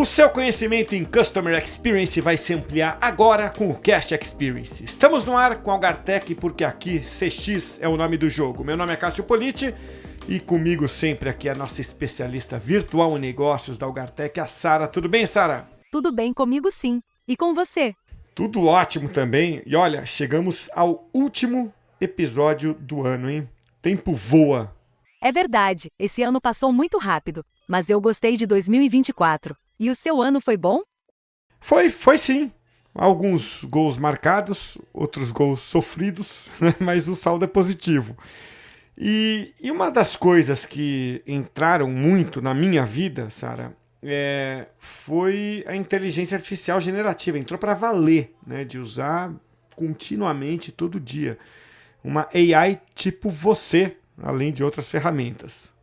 O seu conhecimento em Customer Experience vai se ampliar agora com o Cast Experience. Estamos no ar com a Algartec porque aqui CX é o nome do jogo. Meu nome é Cássio Politi e comigo sempre aqui a nossa especialista virtual em negócios da Algartec, a Sara. Tudo bem, Sara? Tudo bem comigo sim. E com você? Tudo ótimo também. E olha, chegamos ao último episódio do ano, hein? Tempo voa. É verdade, esse ano passou muito rápido, mas eu gostei de 2024. E o seu ano foi bom? Foi sim. Alguns gols marcados, outros gols sofridos, né? Mas o saldo é positivo. E uma das coisas que entraram muito na minha vida, Sara, foi a inteligência artificial generativa. Entrou para valer, né? De usar continuamente, todo dia. Uma AI tipo você, além de outras ferramentas.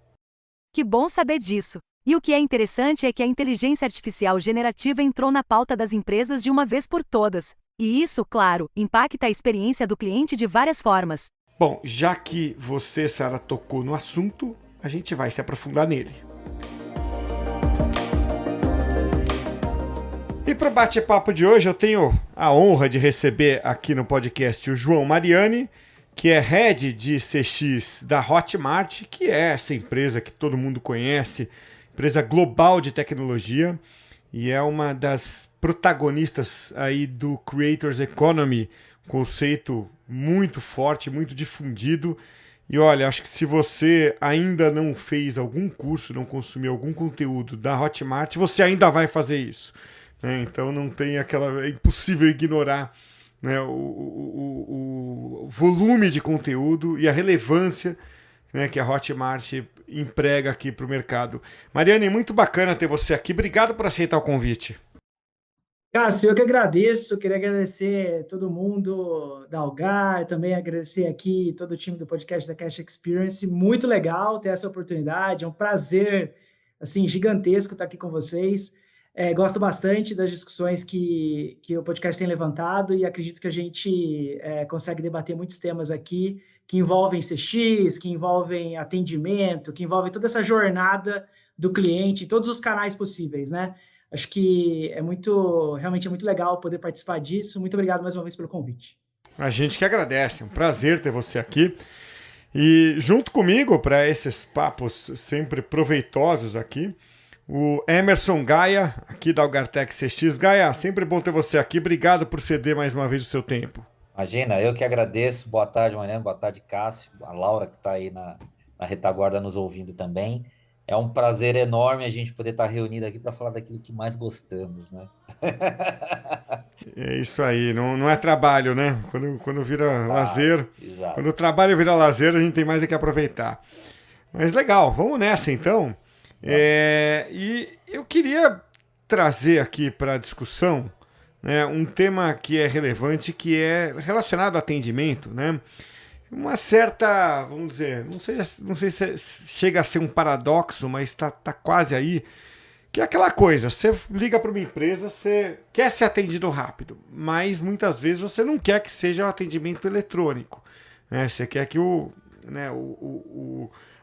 Que bom saber disso. E o que é interessante é que a inteligência artificial generativa entrou na pauta das empresas de uma vez por todas. E isso, claro, impacta a experiência do cliente de várias formas. Bom, já que você, Sara, tocou no assunto, a gente vai se aprofundar nele. E para o bate-papo de hoje, eu tenho a honra de receber aqui no podcast o João Mariani, que é Head de CX da Hotmart, que é essa empresa que todo mundo conhece, empresa global de tecnologia, e é uma das protagonistas aí do Creators Economy, conceito muito forte, muito difundido. E olha, acho que se você ainda não fez algum curso, não consumiu algum conteúdo da Hotmart, você ainda vai fazer isso, né? Então não tem aquela... É impossível ignorar, né, o volume de conteúdo e a relevância, né, que a Hotmart emprega aqui para o mercado. Mariane, muito bacana ter você aqui. Obrigado por aceitar o convite. Cássio, eu que agradeço, queria agradecer todo mundo da Algar, também agradecer aqui todo o time do podcast da Cash Experience, muito legal ter essa oportunidade, é um prazer, assim, gigantesco estar aqui com vocês, gosto bastante das discussões que o podcast tem levantado e acredito que a gente consegue debater muitos temas aqui que envolvem CX, que envolvem atendimento, que envolvem toda essa jornada do cliente, todos os canais possíveis, né? Acho que realmente é muito legal poder participar disso. Muito obrigado mais uma vez pelo convite. A gente que agradece, é um prazer ter você aqui. E junto comigo, para esses papos sempre proveitosos aqui, o Emerson Gaia, aqui da Algartec CX. Gaia, sempre bom ter você aqui. Obrigado por ceder mais uma vez o seu tempo. Imagina, eu que agradeço. Boa tarde, Mariana. Boa tarde, Cássio. A Laura, que está aí na retaguarda nos ouvindo também. É um prazer enorme a gente poder estar reunido aqui para falar daquilo que mais gostamos, né? É isso aí, não é trabalho, né? Quando vira lazer, exato. Quando o trabalho vira lazer, a gente tem mais é que aproveitar. Mas legal, vamos nessa então. E eu queria trazer aqui para a discussão, né, um tema que é relevante, que é relacionado ao atendimento, né? Uma certa, vamos dizer, não sei se chega a ser um paradoxo, mas está quase aí, que é aquela coisa, você liga para uma empresa, você quer ser atendido rápido, mas muitas vezes você não quer que seja um atendimento eletrônico, né? Você quer que o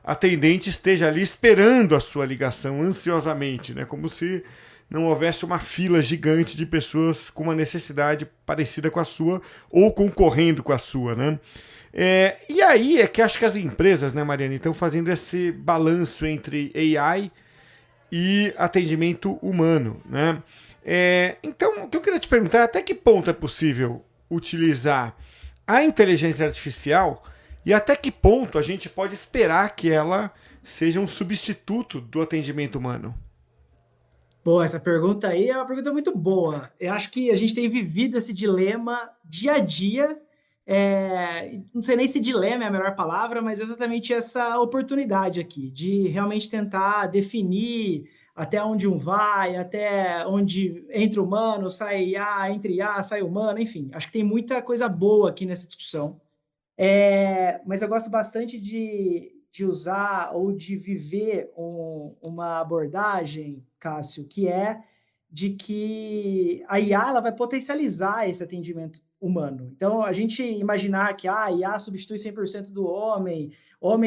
atendente esteja ali esperando a sua ligação ansiosamente, né? Como se não houvesse uma fila gigante de pessoas com uma necessidade parecida com a sua ou concorrendo com a sua, né? E aí é que acho que as empresas, né, Mariana, estão fazendo esse balanço entre AI e atendimento humano, né? Então, o que eu queria te perguntar é até que ponto é possível utilizar a inteligência artificial e até que ponto a gente pode esperar que ela seja um substituto do atendimento humano? Bom, essa pergunta aí é uma pergunta muito boa. Eu acho que a gente tem vivido esse dilema dia a dia. Não sei nem se dilema é a melhor palavra, mas exatamente essa oportunidade aqui de realmente tentar definir até onde um vai, até onde entra humano, sai IA, entre IA, sai humano, enfim. Acho que tem muita coisa boa aqui nessa discussão. Mas eu gosto bastante de usar ou de viver uma abordagem, Cássio, que é de que a IA ela vai potencializar esse atendimento humano. Então, a gente imaginar que a IA substitui 100% do homem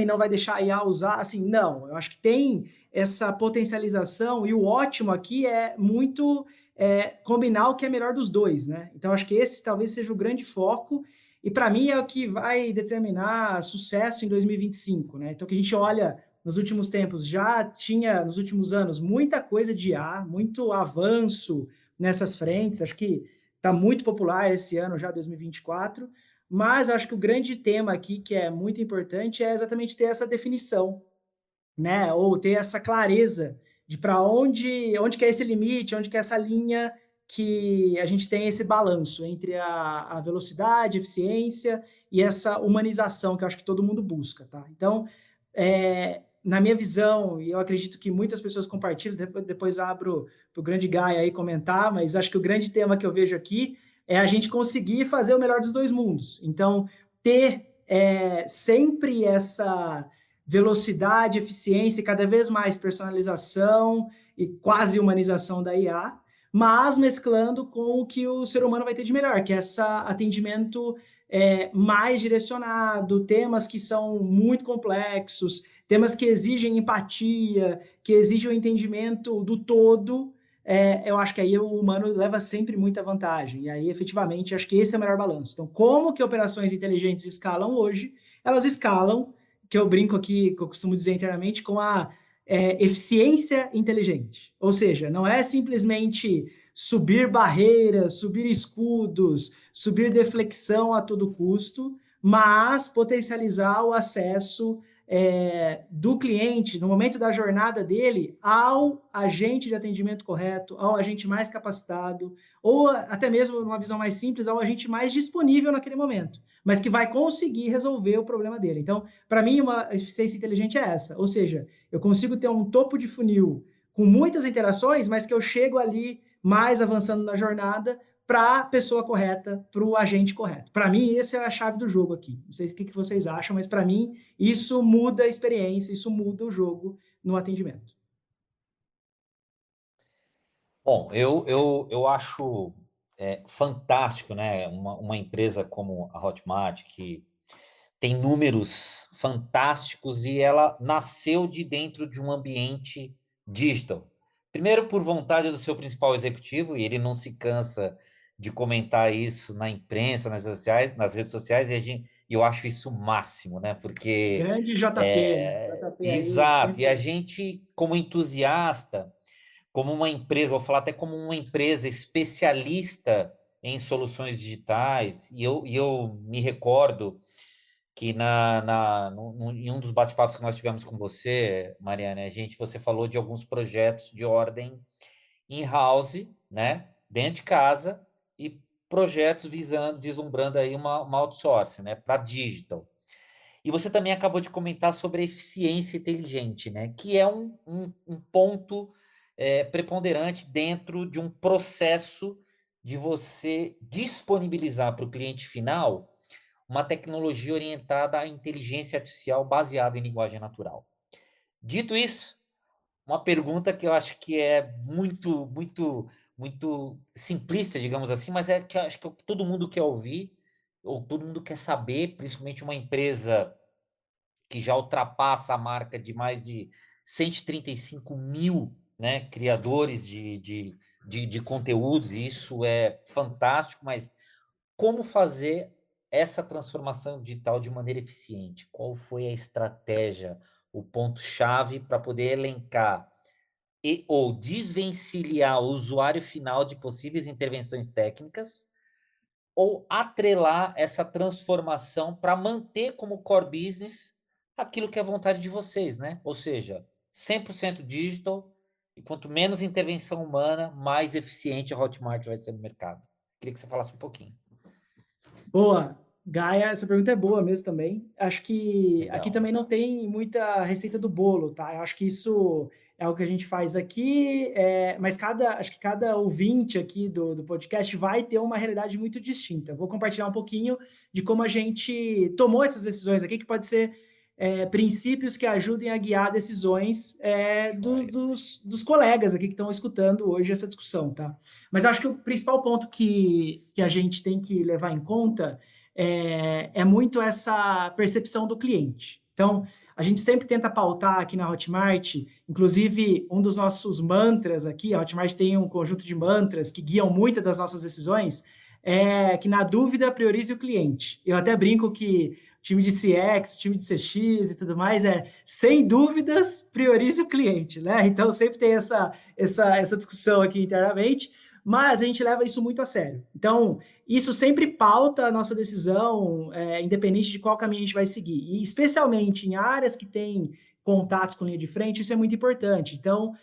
não vai deixar a IA usar, assim, não. Eu acho que tem essa potencialização e o ótimo aqui é muito combinar o que é melhor dos dois, né? Então, acho que esse talvez seja o grande foco e para mim é o que vai determinar sucesso em 2025, né? Então, que a gente olha nos últimos tempos, já tinha nos últimos anos muita coisa de IA, muito avanço nessas frentes, acho que está muito popular esse ano já, 2024, mas acho que o grande tema aqui, que é muito importante, é exatamente ter essa definição, né? Ou ter essa clareza de para onde que é esse limite, onde que é essa linha que a gente tem esse balanço entre a velocidade, eficiência e essa humanização que eu acho que todo mundo busca, tá? Então, na minha visão, e eu acredito que muitas pessoas compartilham, depois abro para o grande Gaia aí comentar, mas acho que o grande tema que eu vejo aqui é a gente conseguir fazer o melhor dos dois mundos. Então, ter sempre essa velocidade, eficiência e cada vez mais personalização e quase humanização da IA, mas mesclando com o que o ser humano vai ter de melhor, que é esse atendimento mais direcionado, temas que são muito complexos, temas que exigem empatia, que exigem o entendimento do todo, eu acho que aí o humano leva sempre muita vantagem. E aí, efetivamente, acho que esse é o melhor balanço. Então, como que operações inteligentes escalam hoje? Elas escalam, que eu brinco aqui, que eu costumo dizer internamente, com a eficiência inteligente. Ou seja, não é simplesmente subir barreiras, subir escudos, subir deflexão a todo custo, mas potencializar o acesso do cliente, no momento da jornada dele, ao agente de atendimento correto, ao agente mais capacitado, ou até mesmo, numa visão mais simples, ao agente mais disponível naquele momento, mas que vai conseguir resolver o problema dele. Então, para mim, uma eficiência inteligente é essa, ou seja, eu consigo ter um topo de funil com muitas interações, mas que eu chego ali mais avançando na jornada para a pessoa correta, para o agente correto. Para mim, essa é a chave do jogo aqui. Não sei o que vocês acham, mas para mim, isso muda a experiência, isso muda o jogo no atendimento. Bom, eu acho fantástico, né? Uma empresa como a Hotmart, que tem números fantásticos e ela nasceu de dentro de um ambiente digital. Primeiro, por vontade do seu principal executivo, e ele não se cansa de comentar isso na imprensa, nas redes sociais, e eu acho isso o máximo, né? Porque Grande JP, né? JP aí, exato, e a sempre. gente, como entusiasta, como uma empresa, vou falar até como uma empresa especialista em soluções digitais, e eu me recordo que em um dos bate-papos que nós tivemos com você, Mariana, você falou de alguns projetos de ordem in-house, né, dentro de casa, e projetos vislumbrando aí uma outsourcing, né, para digital. E você também acabou de comentar sobre a eficiência inteligente, né, que é um ponto preponderante dentro de um processo de você disponibilizar para o cliente final uma tecnologia orientada à inteligência artificial baseada em linguagem natural. Dito isso, uma pergunta que eu acho que é muito simplista, digamos assim, mas é que eu acho que todo mundo quer ouvir, ou todo mundo quer saber, principalmente uma empresa que já ultrapassa a marca de mais de 135 mil, né, criadores de conteúdos, e isso é fantástico, mas como fazer essa transformação digital de maneira eficiente? Qual foi a estratégia, o ponto-chave para poder elencar ou desvencilhar o usuário final de possíveis intervenções técnicas ou atrelar essa transformação para manter como core business aquilo que é vontade de vocês, né? Ou seja, 100% digital, e quanto menos intervenção humana, mais eficiente a Hotmart vai ser no mercado. Queria que você falasse um pouquinho. Boa. Gaia, essa pergunta é boa mesmo também. Acho que aqui Legal. também não tem muita receita do bolo, tá? Eu acho que isso é o que a gente faz aqui, mas acho que cada ouvinte aqui do podcast vai ter uma realidade muito distinta. Vou compartilhar um pouquinho de como a gente tomou essas decisões aqui, que pode ser princípios que ajudem a guiar decisões dos colegas aqui que estão escutando hoje essa discussão, tá? Mas acho que o principal ponto que a gente tem que levar em conta é muito essa percepção do cliente. Então, a gente sempre tenta pautar aqui na Hotmart, inclusive um dos nossos mantras aqui, a Hotmart tem um conjunto de mantras que guiam muitas das nossas decisões, que na dúvida priorize o cliente. Eu até brinco que time de CX, time de CX e tudo mais, sem dúvidas, priorize o cliente, né? Então, sempre tem essa discussão aqui internamente, mas a gente leva isso muito a sério. Então, isso sempre pauta a nossa decisão, independente de qual caminho a gente vai seguir. E, especialmente em áreas que têm contatos com linha de frente, isso é muito importante. Então,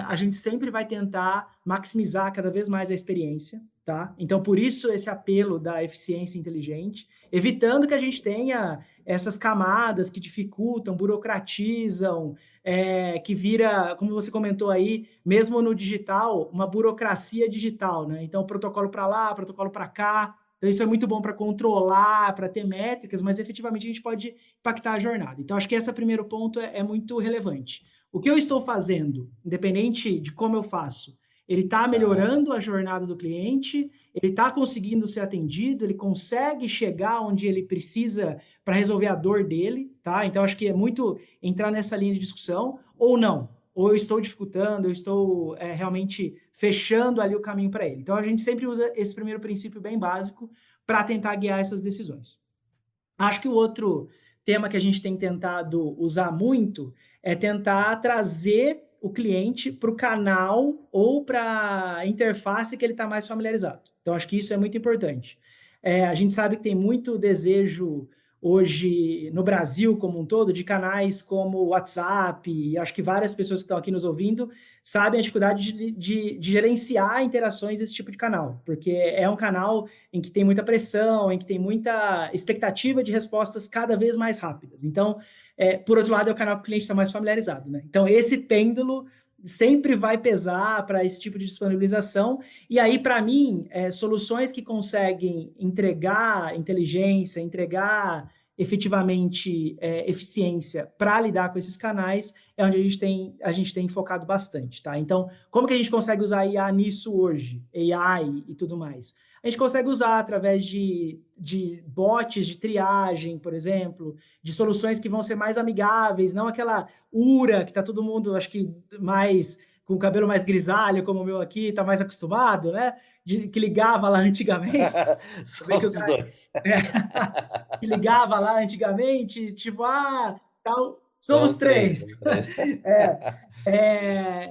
a gente sempre vai tentar maximizar cada vez mais a experiência, tá? Então, por isso, esse apelo da eficiência inteligente, evitando que a gente tenha essas camadas que dificultam, burocratizam, que vira, como você comentou aí, mesmo no digital, uma burocracia digital, né? Então, protocolo para lá, protocolo para cá. Então, isso é muito bom para controlar, para ter métricas, mas efetivamente a gente pode impactar a jornada. Então, acho que esse primeiro ponto é muito relevante. O que eu estou fazendo, independente de como eu faço, ele está melhorando a jornada do cliente, ele está conseguindo ser atendido, ele consegue chegar onde ele precisa para resolver a dor dele, tá? Então, acho que é muito entrar nessa linha de discussão, ou não. Ou eu estou dificultando, eu estou realmente fechando ali o caminho para ele. Então, a gente sempre usa esse primeiro princípio bem básico para tentar guiar essas decisões. Acho que o outro tema que a gente tem tentado usar muito é tentar trazer o cliente para o canal ou para a interface que ele está mais familiarizado. Então, acho que isso é muito importante. A gente sabe que tem muito desejo hoje no Brasil como um todo de canais como o WhatsApp, e acho que várias pessoas que estão aqui nos ouvindo sabem a dificuldade de gerenciar interações desse tipo de canal, porque é um canal em que tem muita pressão, em que tem muita expectativa de respostas cada vez mais rápidas. Então, por outro lado, é o canal que o cliente está mais familiarizado, né? Então, esse pêndulo sempre vai pesar para esse tipo de disponibilização. E aí, para mim, soluções que conseguem entregar inteligência, entregar efetivamente eficiência para lidar com esses canais é onde a gente tem focado bastante, tá? Então, como que a gente consegue usar IA nisso hoje? AI e tudo mais. A gente consegue usar através de bots de triagem, por exemplo, de soluções que vão ser mais amigáveis, não aquela URA que está todo mundo, acho que mais com o cabelo mais grisalho, como o meu aqui, está mais acostumado, né? Que ligava lá antigamente. Somos dois. Que ligava lá antigamente, tipo, tal. Somos três.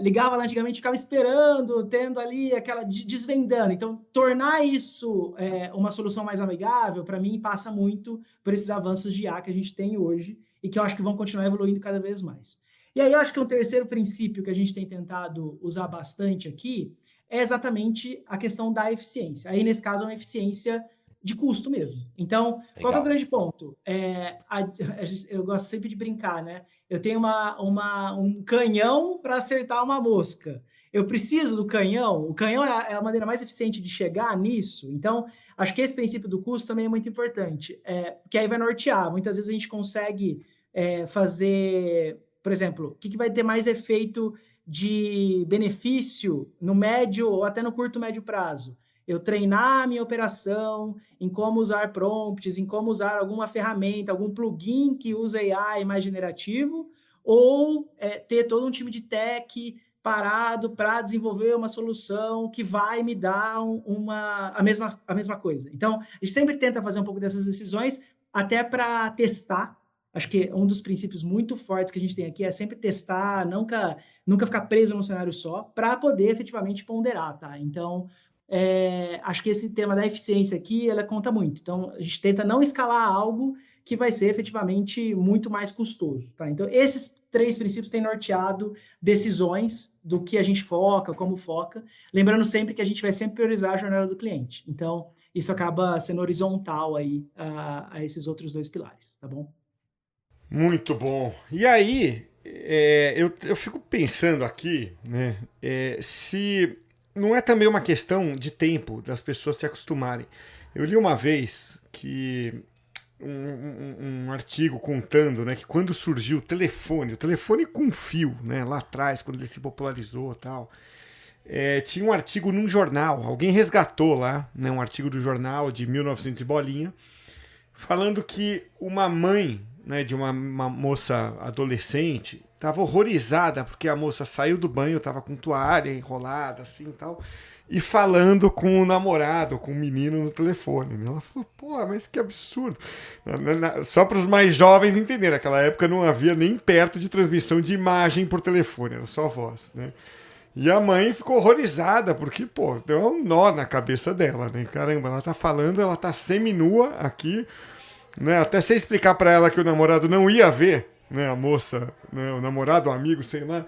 Ligava lá antigamente, ficava esperando, tendo ali aquela desvendando. Então, tornar isso uma solução mais amigável, para mim, passa muito por esses avanços de IA que a gente tem hoje e que eu acho que vão continuar evoluindo cada vez mais. E aí, eu acho que um terceiro princípio que a gente tem tentado usar bastante aqui é exatamente a questão da eficiência. Aí, nesse caso, é uma eficiência de custo mesmo. Então, qual que é o grande ponto? Eu gosto sempre de brincar, né? Eu tenho um canhão para acertar uma mosca. Eu preciso do canhão. O canhão é a maneira mais eficiente de chegar nisso. Então, acho que esse princípio do custo também é muito importante, que aí vai nortear. Muitas vezes a gente consegue fazer, por exemplo, o que vai ter mais efeito de benefício no médio ou até no curto médio prazo? Eu treinar a minha operação em como usar prompts, em como usar alguma ferramenta, algum plugin que usa AI mais generativo, ou ter todo um time de tech parado para desenvolver uma solução que vai me dar a mesma coisa. Então, a gente sempre tenta fazer um pouco dessas decisões, até para testar. Acho que um dos princípios muito fortes que a gente tem aqui é sempre testar, nunca ficar preso num cenário só, para poder efetivamente ponderar, tá? Então, acho que esse tema da eficiência aqui, ela conta muito. Então, a gente tenta não escalar algo que vai ser efetivamente muito mais custoso, tá? Então, esses 3 princípios têm norteado decisões do que a gente foca, como foca, lembrando sempre que a gente vai sempre priorizar a jornada do cliente. Então, isso acaba sendo horizontal aí a esses outros 2 pilares, tá bom? Muito bom. E aí, eu fico pensando aqui, né, se não é também uma questão de tempo das pessoas se acostumarem. Eu li uma vez que um artigo contando, né, que quando surgiu o telefone com fio, né, lá atrás, quando ele se popularizou e tal, tinha um artigo num jornal, alguém resgatou lá, né, um artigo do jornal de 1900 e bolinha, falando que uma mãe, né, de uma moça adolescente estava horrorizada porque a moça saiu do banho, estava com toalha enrolada assim e tal, e falando com o namorado, com o menino no telefone. Né? Ela falou, pô, mas que absurdo. Só para os mais jovens entenderem, naquela época não havia nem perto de transmissão de imagem por telefone, era só voz, né? E a mãe ficou horrorizada, porque, pô, deu um nó na cabeça dela, né? Caramba, ela tá falando, ela tá seminua aqui, né? Até sem explicar para ela que o namorado não ia ver, né? A moça, né? O namorado, o amigo, sei lá.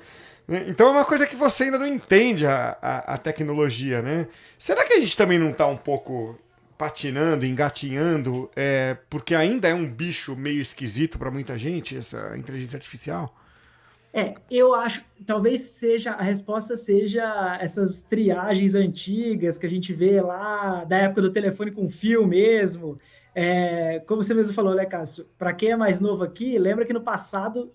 Né? Então é uma coisa que você ainda não entende a tecnologia, né? Será que a gente também não tá um pouco patinando, engatinhando, porque ainda é um bicho meio esquisito para muita gente, essa inteligência artificial? Eu acho, talvez seja, a resposta seja essas triagens antigas que a gente vê lá, da época do telefone com fio mesmo. Como você mesmo falou, né, Cássio? Para quem é mais novo aqui, lembra que no passado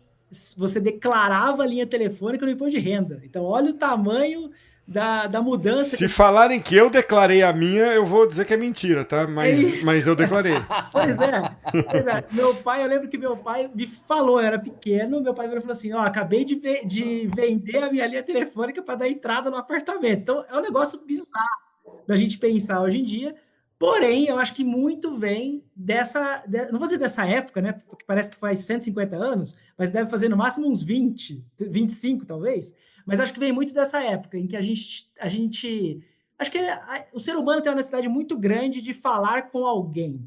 você declarava a linha telefônica no imposto de renda. Então, olha o tamanho da mudança. Se falarem que eu declarei a minha, eu vou dizer que é mentira, tá? Mas eu declarei. Pois é. Meu pai, eu lembro que meu pai me falou, eu era pequeno, meu pai falou assim, ó, acabei de vender a minha linha telefônica para dar entrada no apartamento. Então, é um negócio bizarro da gente pensar hoje em dia. Porém, eu acho que muito vem não vou dizer dessa época, né? Porque parece que faz 150 anos, mas deve fazer no máximo uns 20, 25 talvez. Mas acho que vem muito dessa época em que a gente acho que o ser humano tem uma necessidade muito grande de falar com alguém.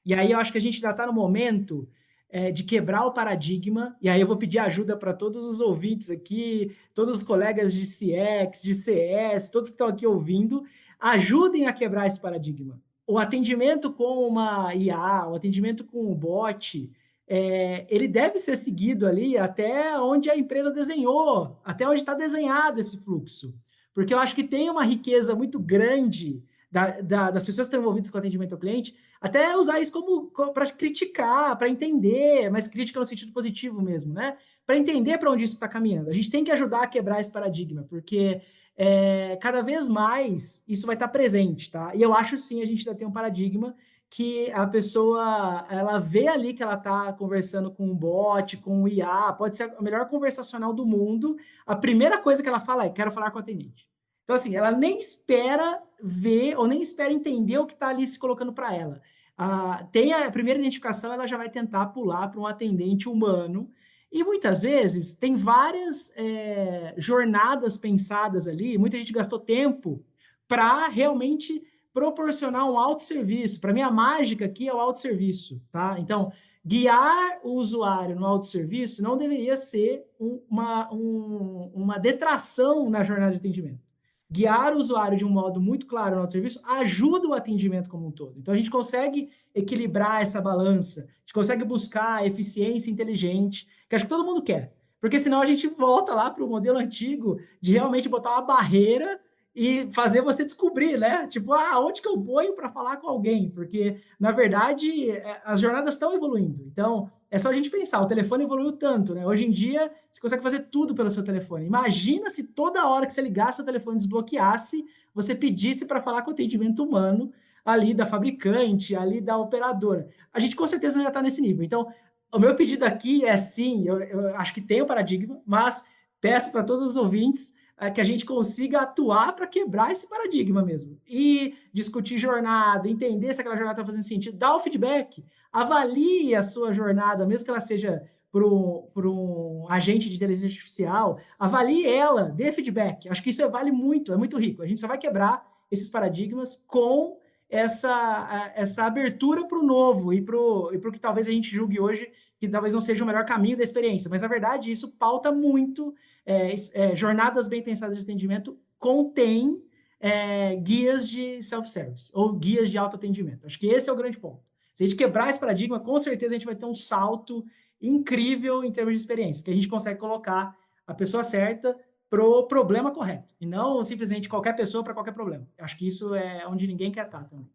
E aí eu acho que a gente já está no momento de quebrar o paradigma, e aí eu vou pedir ajuda para todos os ouvintes aqui, todos os colegas de CX, de CS, todos que estão aqui ouvindo, ajudem a quebrar esse paradigma. O atendimento com uma IA, o atendimento com o bot, ele deve ser seguido ali até onde a empresa desenhou, até onde está desenhado esse fluxo. Porque eu acho que tem uma riqueza muito grande das pessoas que estão envolvidas com atendimento ao cliente, até usar isso como para criticar, para entender, mas crítica no sentido positivo mesmo, né? Para entender para onde isso está caminhando. A gente tem que ajudar a quebrar esse paradigma, porque cada vez mais isso vai estar presente, tá? E eu acho sim, a gente ainda tem um paradigma que a pessoa, ela vê ali que ela está conversando com um bot, com um IA, pode ser a melhor conversacional do mundo, a primeira coisa que ela fala é, quero falar com o atendente. Então, assim, ela nem espera ver ou nem espera entender o que está ali se colocando para ela. Tem a primeira identificação, ela já vai tentar pular para um atendente humano, e muitas vezes tem várias jornadas pensadas ali, muita gente gastou tempo para realmente proporcionar um autosserviço. Para mim, a mágica aqui é o autosserviço, tá? Então, guiar o usuário no autosserviço não deveria ser uma detração na jornada de atendimento. Guiar o usuário de um modo muito claro no autosserviço ajuda o atendimento como um todo. Então, a gente consegue equilibrar essa balança, a gente consegue buscar eficiência inteligente, que acho que todo mundo quer. Porque senão a gente volta lá para o modelo antigo de realmente botar uma barreira e fazer você descobrir, né? Tipo, onde que eu ponho para falar com alguém? Porque, na verdade, as jornadas estão evoluindo. Então, é só a gente pensar, o telefone evoluiu tanto, né? Hoje em dia, você consegue fazer tudo pelo seu telefone. Imagina se toda hora que você ligasse o telefone desbloqueasse, você pedisse para falar com o atendimento humano ali da fabricante, ali da operadora. A gente com certeza não ia estar nesse nível. Então, o meu pedido aqui é sim, eu acho que tem o paradigma, mas peço para todos os ouvintes que a gente consiga atuar para quebrar esse paradigma mesmo. E discutir jornada, entender se aquela jornada está fazendo sentido, dar o feedback, avalie a sua jornada, mesmo que ela seja por um agente de inteligência artificial, avalie ela, dê feedback. Acho que isso vale muito, é muito rico. A gente só vai quebrar esses paradigmas com essa abertura para o novo e para o que talvez a gente julgue hoje que talvez não seja o melhor caminho da experiência. Mas, na verdade, isso pauta muito jornadas bem pensadas de atendimento contém guias de self-service ou guias de autoatendimento. Acho que esse é o grande ponto. Se a gente quebrar esse paradigma, com certeza a gente vai ter um salto incrível em termos de experiência, que a gente consegue colocar a pessoa certa pro problema correto, e não simplesmente qualquer pessoa para qualquer problema. Acho que isso é onde ninguém quer estar também.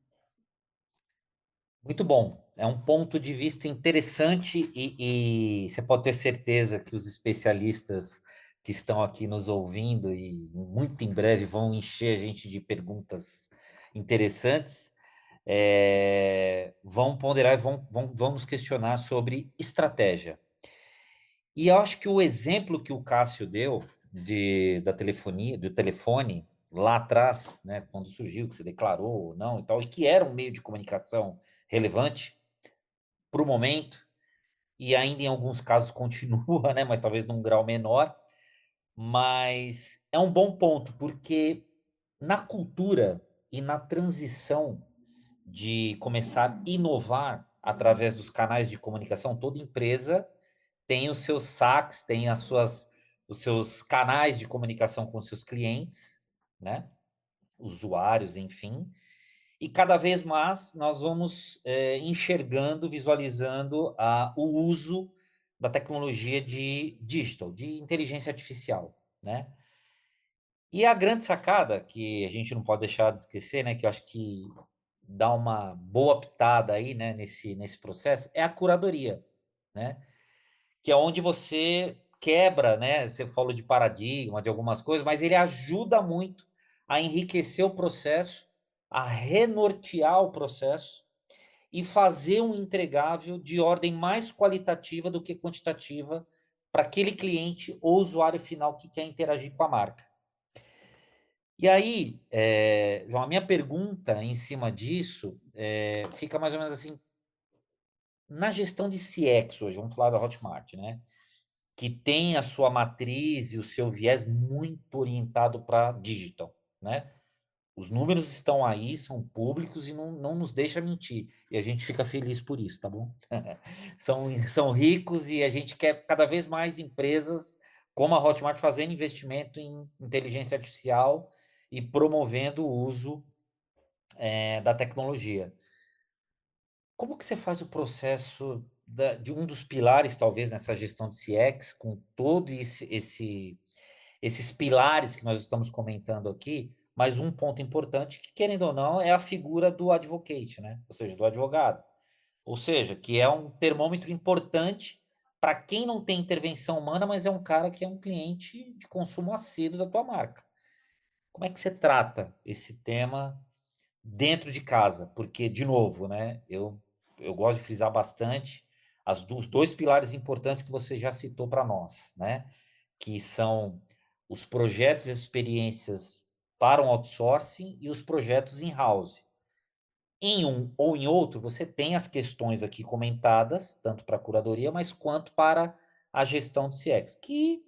Muito bom. É um ponto de vista interessante e você pode ter certeza que os especialistas que estão aqui nos ouvindo e muito em breve vão encher a gente de perguntas interessantes, vão ponderar e vão nos questionar sobre estratégia. E eu acho que o exemplo que o Cássio deu da telefonia, do telefone lá atrás, né, quando surgiu, que você declarou ou não e tal, e que era um meio de comunicação relevante para o momento, e ainda em alguns casos continua, né, mas talvez num grau menor, mas é um bom ponto, porque na cultura e na transição de começar a inovar através dos canais de comunicação, toda empresa tem os seus saques, tem os seus canais de comunicação com os seus clientes, né? Usuários, enfim. E cada vez mais nós vamos enxergando, visualizando o uso da tecnologia de digital, de inteligência artificial, né? E a grande sacada, que a gente não pode deixar de esquecer, né? Que eu acho que dá uma boa pitada aí, né? Nesse processo, é a curadoria, né? Que é onde você quebra, né? Você falou de paradigma, de algumas coisas, mas ele ajuda muito a enriquecer o processo, a renortear o processo e fazer um entregável de ordem mais qualitativa do que quantitativa para aquele cliente ou usuário final que quer interagir com a marca. E aí, João, a minha pergunta em cima disso fica mais ou menos assim, na gestão de CX hoje, vamos falar da Hotmart, né? Que tem a sua matriz e o seu viés muito orientado para digital, né? Os números estão aí, são públicos e não nos deixa mentir. E a gente fica feliz por isso, tá bom? São ricos e a gente quer cada vez mais empresas como a Hotmart fazendo investimento em inteligência artificial e promovendo o uso da tecnologia. Como que você faz o processo de um dos pilares, talvez, nessa gestão de CX, com todo esses pilares que nós estamos comentando aqui, mas um ponto importante que, querendo ou não, é a figura do advocate, né? Ou seja, do advogado. Ou seja, que é um termômetro importante para quem não tem intervenção humana, mas é um cara que é um cliente de consumo assíduo da tua marca. Como é que você trata esse tema dentro de casa? Porque, de novo, né, eu gosto de frisar bastante os dois pilares importantes que você já citou para nós, né? Que são os projetos e experiências para um outsourcing e os projetos in-house. Em um ou em outro, você tem as questões aqui comentadas, tanto para a curadoria, mas quanto para a gestão de CX, que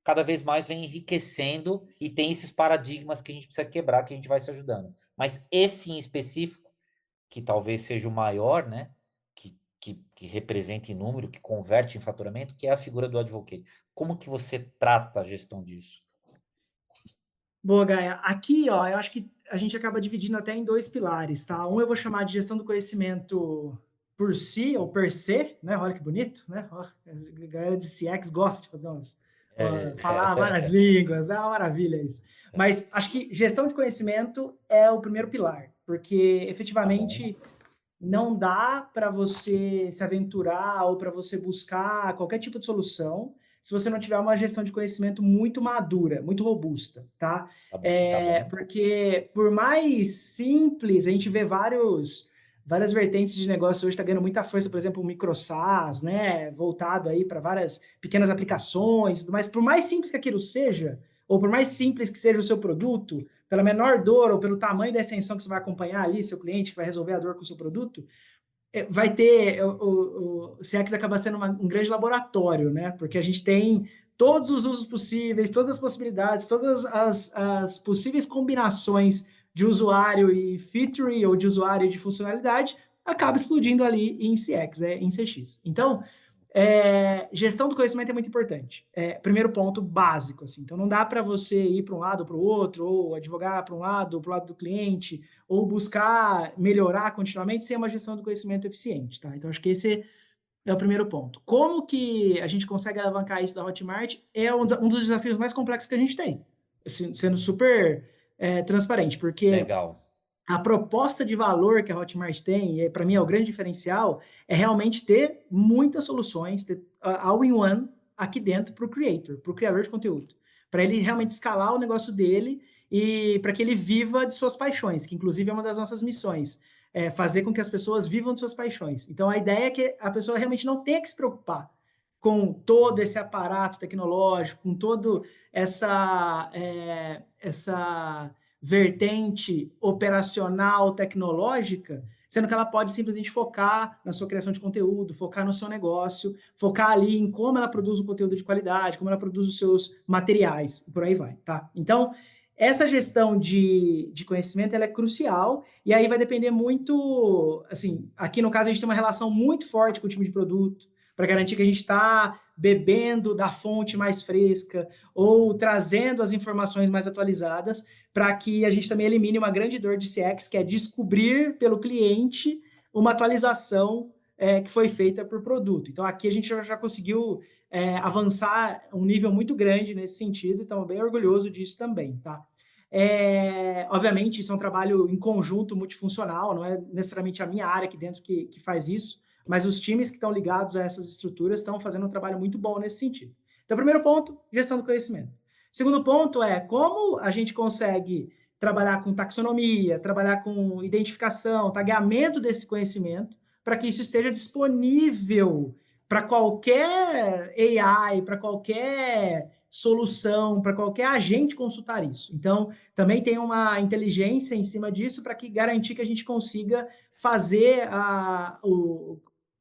cada vez mais vem enriquecendo e tem esses paradigmas que a gente precisa quebrar, que a gente vai se ajudando. Mas esse em específico, que talvez seja o maior, né? Que representa em número, que converte em faturamento, que é a figura do advocate. Como que você trata a gestão disso? Boa, Gaia. Aqui, ó, eu acho que a gente acaba dividindo até em dois pilares, tá? Um eu vou chamar de gestão do conhecimento por si, ou per se, né? Olha que bonito, né? Ó, a galera de CX gosta de fazer falar várias línguas, é uma maravilha isso. Mas acho que gestão de conhecimento é o primeiro pilar, porque efetivamente não dá para você se aventurar ou para você buscar qualquer tipo de solução se você não tiver uma gestão de conhecimento muito madura, muito robusta, tá? Tá bom. Porque por mais simples, a gente vê várias vertentes de negócio hoje está ganhando muita força, por exemplo, o micro-SaaS, né? Voltado aí para várias pequenas aplicações, mas por mais simples que aquilo seja, ou por mais simples que seja o seu produto, pela menor dor ou pelo tamanho da extensão que você vai acompanhar ali, seu cliente que vai resolver a dor com o seu produto, vai ter, o CX acaba sendo um grande laboratório, né? Porque a gente tem todos os usos possíveis, todas as possibilidades, todas as possíveis combinações de usuário e feature ou de usuário e de funcionalidade, acaba explodindo ali em CX, em CX. Então, gestão do conhecimento é muito importante. Primeiro ponto básico, assim. Então, não dá para você ir para um lado ou para o outro, ou advogar para um lado ou para o lado do cliente, ou buscar melhorar continuamente sem uma gestão do conhecimento eficiente, tá? Então, acho que esse é o primeiro ponto. Como que a gente consegue alavancar isso da Hotmart é um dos desafios mais complexos que a gente tem, sendo super transparente, porque Legal. a proposta de valor que a Hotmart tem, e para mim é o grande diferencial, é realmente ter muitas soluções, ter all-in-one aqui dentro para o creator, para o criador de conteúdo, para ele realmente escalar o negócio dele e para que ele viva de suas paixões, que inclusive é uma das nossas missões, é fazer com que as pessoas vivam de suas paixões. Então a ideia é que a pessoa realmente não tenha que se preocupar com todo esse aparato tecnológico, com todo essa vertente operacional, tecnológica, sendo que ela pode simplesmente focar na sua criação de conteúdo, focar no seu negócio, focar ali em como ela produz o conteúdo de qualidade, como ela produz os seus materiais, e por aí vai, tá? Então, essa gestão de conhecimento, ela é crucial, e aí vai depender muito, assim, aqui no caso a gente tem uma relação muito forte com o time de produto, para garantir que a gente está bebendo da fonte mais fresca ou trazendo as informações mais atualizadas para que a gente também elimine uma grande dor de CX, que é descobrir pelo cliente uma atualização que foi feita por produto. Então, aqui a gente já conseguiu avançar um nível muito grande nesse sentido, então bem orgulhoso disso também, tá? Obviamente, isso é um trabalho em conjunto, multifuncional, não é necessariamente a minha área aqui dentro que faz isso, mas os times que estão ligados a essas estruturas estão fazendo um trabalho muito bom nesse sentido. Então, primeiro ponto, gestão do conhecimento. Segundo ponto é como a gente consegue trabalhar com taxonomia, trabalhar com identificação, tagueamento desse conhecimento, para que isso esteja disponível para qualquer AI, para qualquer solução, para qualquer agente consultar isso. Então, também tem uma inteligência em cima disso para que garantir que a gente consiga fazer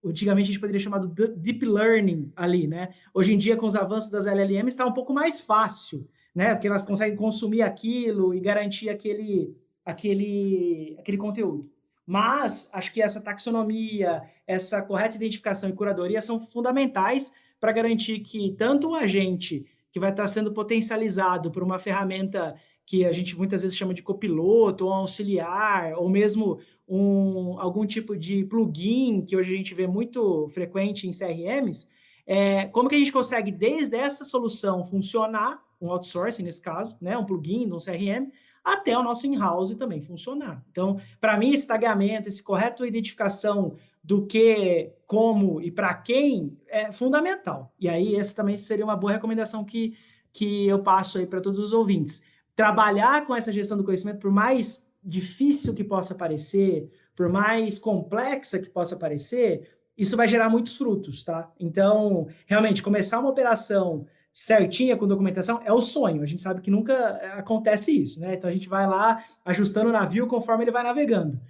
antigamente a gente poderia chamar de deep learning ali, né? Hoje em dia, com os avanços das LLMs, está um pouco mais fácil, né? Porque elas conseguem consumir aquilo e garantir aquele conteúdo. Mas acho que essa taxonomia, essa correta identificação e curadoria são fundamentais para garantir que tanto o agente que vai estar sendo potencializado por uma ferramenta que a gente muitas vezes chama de copiloto ou auxiliar, ou mesmo algum tipo de plugin, que hoje a gente vê muito frequente em CRMs, como que a gente consegue, desde essa solução funcionar, um outsourcing nesse caso, né, um plugin de um CRM, até o nosso in-house também funcionar. Então, para mim, esse tagueamento, essa correta identificação do que, como e para quem é fundamental. E aí, essa também seria uma boa recomendação que eu passo aí para todos os ouvintes. Trabalhar com essa gestão do conhecimento, por mais difícil que possa parecer, por mais complexa que possa parecer, isso vai gerar muitos frutos, tá? Então, realmente, começar uma operação certinha com documentação é o sonho. A gente sabe que nunca acontece isso, né? Então, a gente vai lá ajustando o navio conforme ele vai navegando.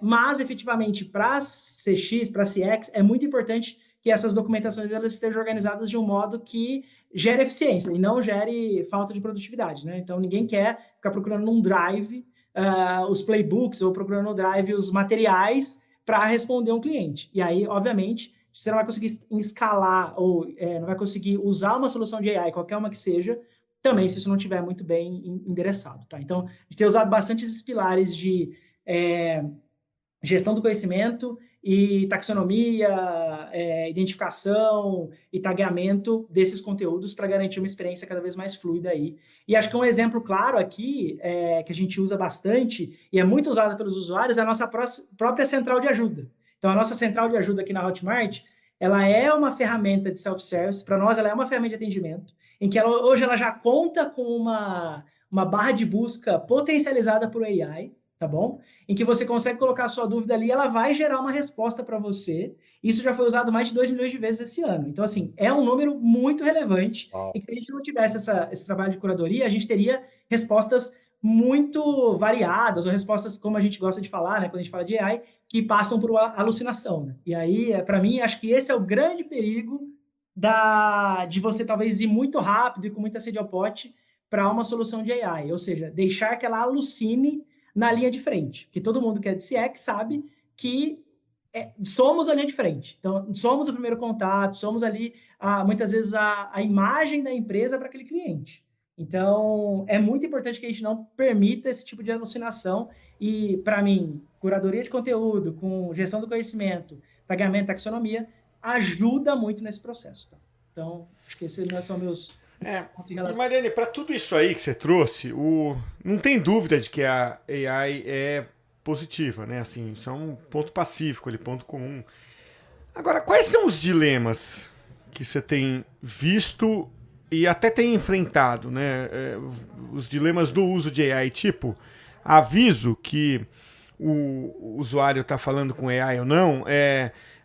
Mas, efetivamente, para CX, para CX, é muito importante que essas documentações elas estejam organizadas de um modo que gere eficiência e não gere falta de produtividade, né? Então, ninguém quer ficar procurando num Drive os playbooks ou procurando no Drive os materiais para responder um cliente. E aí, obviamente, você não vai conseguir escalar ou não vai conseguir usar uma solução de AI, qualquer uma que seja, também se isso não estiver muito bem endereçado, tá? Então, a gente tem usado bastante esses pilares de gestão do conhecimento e taxonomia, identificação e tagueamento desses conteúdos para garantir uma experiência cada vez mais fluida aí. E acho que um exemplo claro aqui, que a gente usa bastante e é muito usado pelos usuários, é a nossa própria central de ajuda. Então, a nossa central de ajuda aqui na Hotmart, ela é uma ferramenta de self-service, para nós ela é uma ferramenta de atendimento, em que hoje ela já conta com uma barra de busca potencializada por AI, tá bom? Em que você consegue colocar a sua dúvida ali e ela vai gerar uma resposta para você. Isso já foi usado mais de 2 milhões de vezes esse ano. Então, assim, é um número muito relevante. Uau. E se a gente não tivesse esse trabalho de curadoria, a gente teria respostas muito variadas, ou respostas, como a gente gosta de falar, né, quando a gente fala de AI, que passam por uma alucinação, né? E aí, para mim, acho que esse é o grande perigo de você talvez ir muito rápido e com muita sede ao pote para uma solução de AI. Ou seja, deixar que ela alucine na linha de frente, que todo mundo que é de CX sabe que somos a linha de frente. Então, somos o primeiro contato, somos ali, muitas vezes, a imagem da empresa para aquele cliente. Então, é muito importante que a gente não permita esse tipo de alucinação e, para mim, curadoria de conteúdo, com gestão do conhecimento, tagueamento, taxonomia, ajuda muito nesse processo. Tá? Então, acho que esses são meus E Mariane, para tudo isso aí que você trouxe, não tem dúvida de que a AI é positiva, né? Assim, isso é um ponto pacífico, ponto comum. Agora, quais são os dilemas que você tem visto e até tem enfrentado, né? Os dilemas do uso de AI, tipo, aviso que o usuário está falando com AI ou não,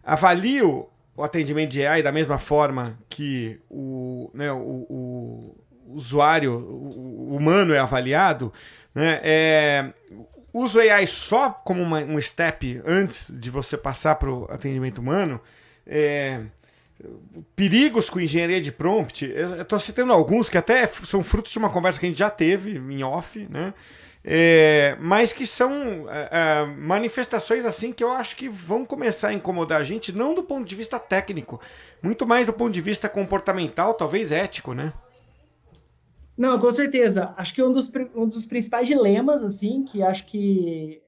avalio o atendimento de AI da mesma forma que o usuário o humano é avaliado, né? Uso AI só como um step antes de você passar para o atendimento humano. Perigos com engenharia de prompt, eu estou citando alguns que até são frutos de uma conversa que a gente já teve em off, né? Mas que são manifestações assim que eu acho que vão começar a incomodar a gente, não do ponto de vista técnico, muito mais do ponto de vista comportamental, talvez ético, né? Não, com certeza. Acho que um dos principais dilemas, assim, que acho que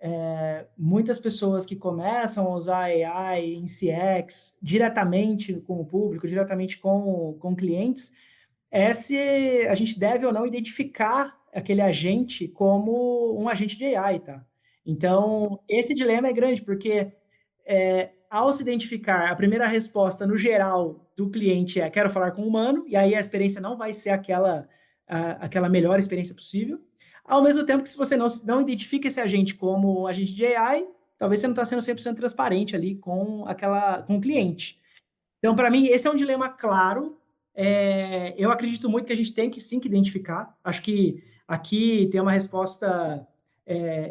muitas pessoas que começam a usar AI em CX diretamente com o público, diretamente com clientes, é se a gente deve ou não identificar aquele agente como um agente de AI, tá? Então, esse dilema é grande, porque ao se identificar, a primeira resposta, no geral, do cliente é quero falar com um humano, e aí a experiência não vai ser aquela melhor experiência possível. Ao mesmo tempo que se você não identifica esse agente como um agente de AI, talvez você não está sendo 100% transparente ali com o cliente. Então, para mim, esse é um dilema claro. Eu acredito muito que a gente tem que sim que identificar. Acho que aqui tem uma resposta.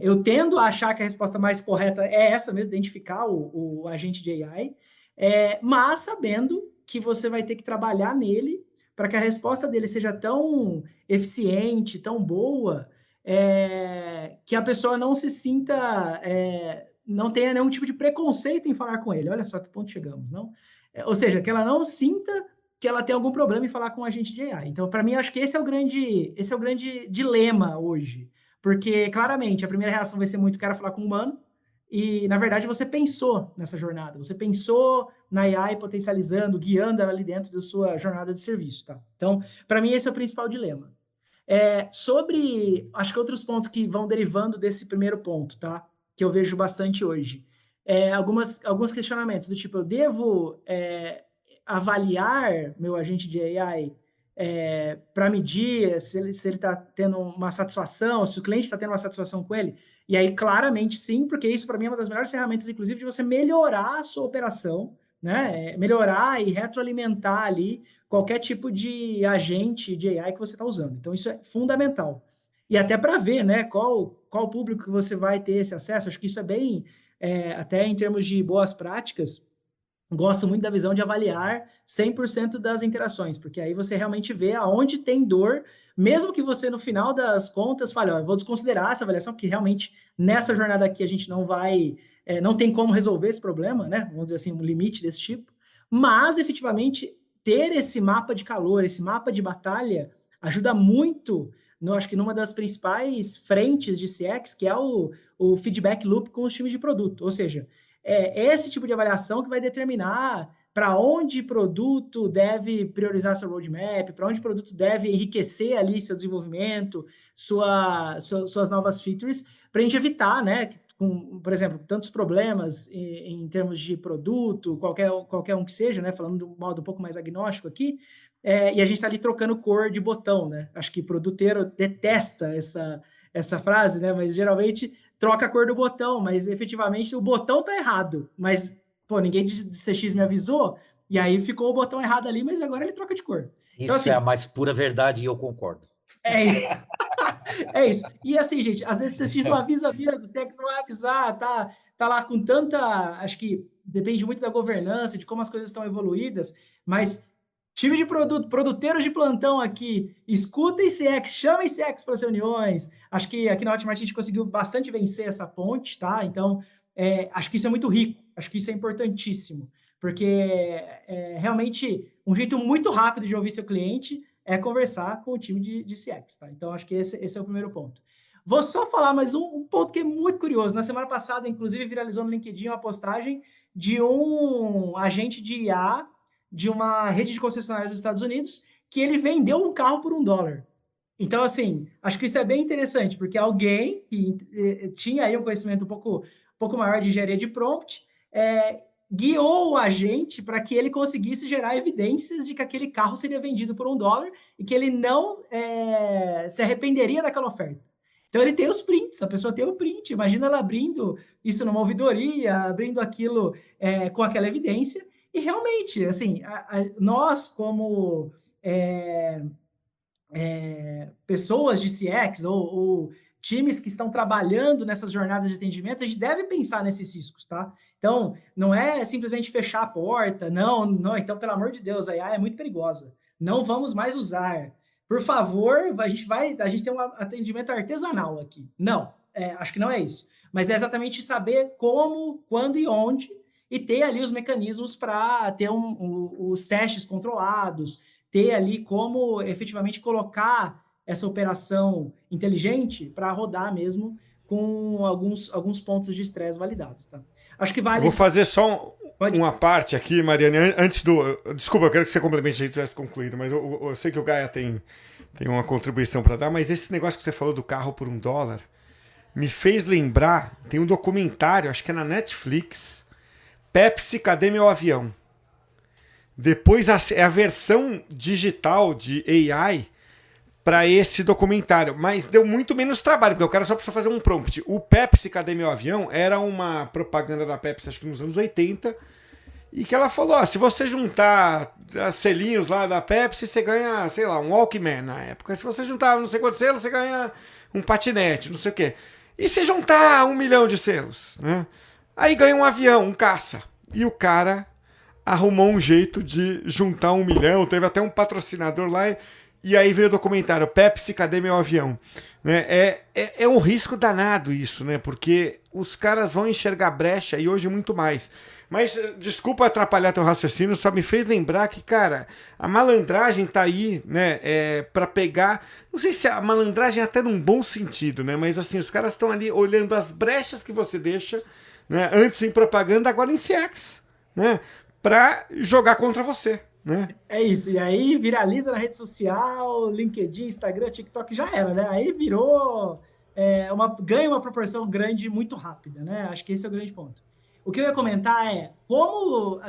Eu tendo a achar que a resposta mais correta é essa mesmo, identificar o agente de AI, mas sabendo que você vai ter que trabalhar nele para que a resposta dele seja tão eficiente, tão boa, que a pessoa não se sinta, não tenha nenhum tipo de preconceito em falar com ele. Olha só que ponto chegamos, não? Ou seja, que ela não sinta que ela tem algum problema em falar com um agente de AI. Então, para mim, acho que esse é o grande dilema hoje. Porque, claramente, a primeira reação vai ser muito quero falar com um humano, e, na verdade, você pensou nessa jornada. Você pensou na AI potencializando, guiando ela ali dentro da sua jornada de serviço, tá? Então, para mim, esse é o principal dilema. Acho que outros pontos que vão derivando desse primeiro ponto, tá? Que eu vejo bastante hoje. Alguns questionamentos do tipo, eu devo avaliar meu agente de AI para medir se ele está tendo uma satisfação, se o cliente está tendo uma satisfação com ele? E aí, claramente, sim, porque isso, para mim, é uma das melhores ferramentas, inclusive, de você melhorar a sua operação, né? Melhorar e retroalimentar ali qualquer tipo de agente de AI que você está usando. Então, isso é fundamental. E até para ver, né, qual público que você vai ter esse acesso, acho que isso é bem, até em termos de boas práticas, gosto muito da visão de avaliar 100% das interações, porque aí você realmente vê aonde tem dor, mesmo que você, no final das contas, fale, ó, eu vou desconsiderar essa avaliação, porque realmente nessa jornada aqui a gente não tem como resolver esse problema, né? Vamos dizer assim, um limite desse tipo. Mas, efetivamente, ter esse mapa de calor, esse mapa de batalha, ajuda muito, acho que numa das principais frentes de CX, que é o feedback loop com os times de produto. Ou seja, esse tipo de avaliação que vai determinar para onde produto deve priorizar seu roadmap, para onde produto deve enriquecer ali seu desenvolvimento, suas novas features, para a gente evitar, né, por exemplo, tantos problemas em termos de produto, qualquer um que seja, né, falando de um modo um pouco mais agnóstico aqui, e a gente está ali trocando cor de botão, né? Acho que produteiro detesta essa frase, né? Mas geralmente troca a cor do botão, mas efetivamente o botão tá errado. Mas, pô, ninguém de CX me avisou, e aí ficou o botão errado ali, mas agora ele troca de cor. Então, isso assim, é a mais pura verdade e eu concordo. É isso. E assim, gente, às vezes o CX não avisa mesmo, o CX não vai avisar, tá lá com tanta... Acho que depende muito da governança, de como as coisas estão evoluídas, mas time de produteiros de plantão aqui, escutem CX, chamem CX para as reuniões. Acho que aqui na Hotmart a gente conseguiu bastante vencer essa ponte, tá? Então, acho que isso é muito rico, acho que isso é importantíssimo, porque realmente um jeito muito rápido de ouvir seu cliente é conversar com o time de CX, tá? Então, acho que esse é o primeiro ponto. Vou só falar mais um ponto que é muito curioso. Na semana passada, inclusive, viralizou no LinkedIn uma postagem de um agente de IA de uma rede de concessionárias dos Estados Unidos que ele vendeu um carro por $1. Então, assim, acho que isso é bem interessante, porque alguém que tinha aí um conhecimento um pouco maior de engenharia de prompt, guiou a gente para que ele conseguisse gerar evidências de que aquele carro seria vendido por $1 e que ele não se arrependeria daquela oferta. Então ele tem os prints, a pessoa tem o print. Imagina ela abrindo isso numa ouvidoria, abrindo aquilo com aquela evidência. E realmente, assim, nós como pessoas de CX ou times que estão trabalhando nessas jornadas de atendimento, a gente deve pensar nesses riscos, tá? Então, não é simplesmente fechar a porta, não, então, pelo amor de Deus, a AI é muito perigosa. Não vamos mais usar. Por favor, a gente tem um atendimento artesanal aqui. Não, acho que não é isso. Mas é exatamente saber como, quando e onde, e ter ali os mecanismos para ter os testes controlados, ter ali como efetivamente colocar essa operação inteligente para rodar mesmo com alguns pontos de estresse validados. Tá? Acho que Eu vale. vou fazer só Pode. uma parte aqui, Mariane, antes do. Desculpa, eu quero que você complemente se a gente tivesse concluído, mas eu sei que o Gaia tem uma contribuição para dar, mas esse negócio que você falou do carro por $1 me fez lembrar, tem um documentário, acho que é na Netflix, Pepsi, cadê meu avião? Depois é a versão digital de AI para esse documentário, mas deu muito menos trabalho, porque o cara só precisa fazer um prompt. O Pepsi, cadê meu avião? Era uma propaganda da Pepsi, acho que nos anos 80, e que ela falou, ó, se você juntar selinhos lá da Pepsi, você ganha, sei lá, um Walkman na época. Se você juntar não sei quantos selos, você ganha um patinete, não sei o quê. E se juntar 1 milhão de selos, né? Aí ganha um avião, um caça. E o cara arrumou um jeito de juntar 1 milhão, teve até um patrocinador lá, e aí veio o documentário, Pepsi, cadê meu avião? Né? É um risco danado isso, né? Porque os caras vão enxergar brecha e hoje muito mais. Mas, desculpa atrapalhar teu raciocínio, só me fez lembrar que, cara, a malandragem tá aí, né, para pegar, não sei se a malandragem é até num bom sentido, né, mas assim, os caras estão ali olhando as brechas que você deixa, né, antes em propaganda, agora em CX, né, para jogar contra você, né? É isso, e aí viraliza na rede social, LinkedIn, Instagram, TikTok, já era, né? Aí virou, ganha uma proporção grande muito rápida, né? Acho que esse é o grande ponto. O que eu ia comentar é como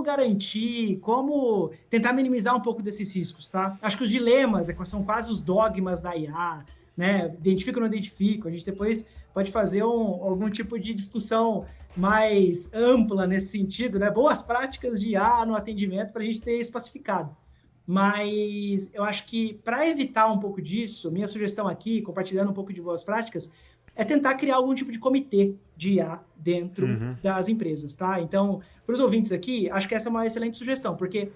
garantir, como tentar minimizar um pouco desses riscos, tá? Acho que os dilemas são quase os dogmas da IA, né? Identifico ou não identifico, a gente depois pode fazer algum tipo de discussão mais ampla nesse sentido, né? Boas práticas de IA no atendimento para a gente ter isso pacificado. Mas eu acho que para evitar um pouco disso, minha sugestão aqui, compartilhando um pouco de boas práticas, é tentar criar algum tipo de comitê de IA dentro das empresas, tá? Então, para os ouvintes aqui, acho que essa é uma excelente sugestão, porque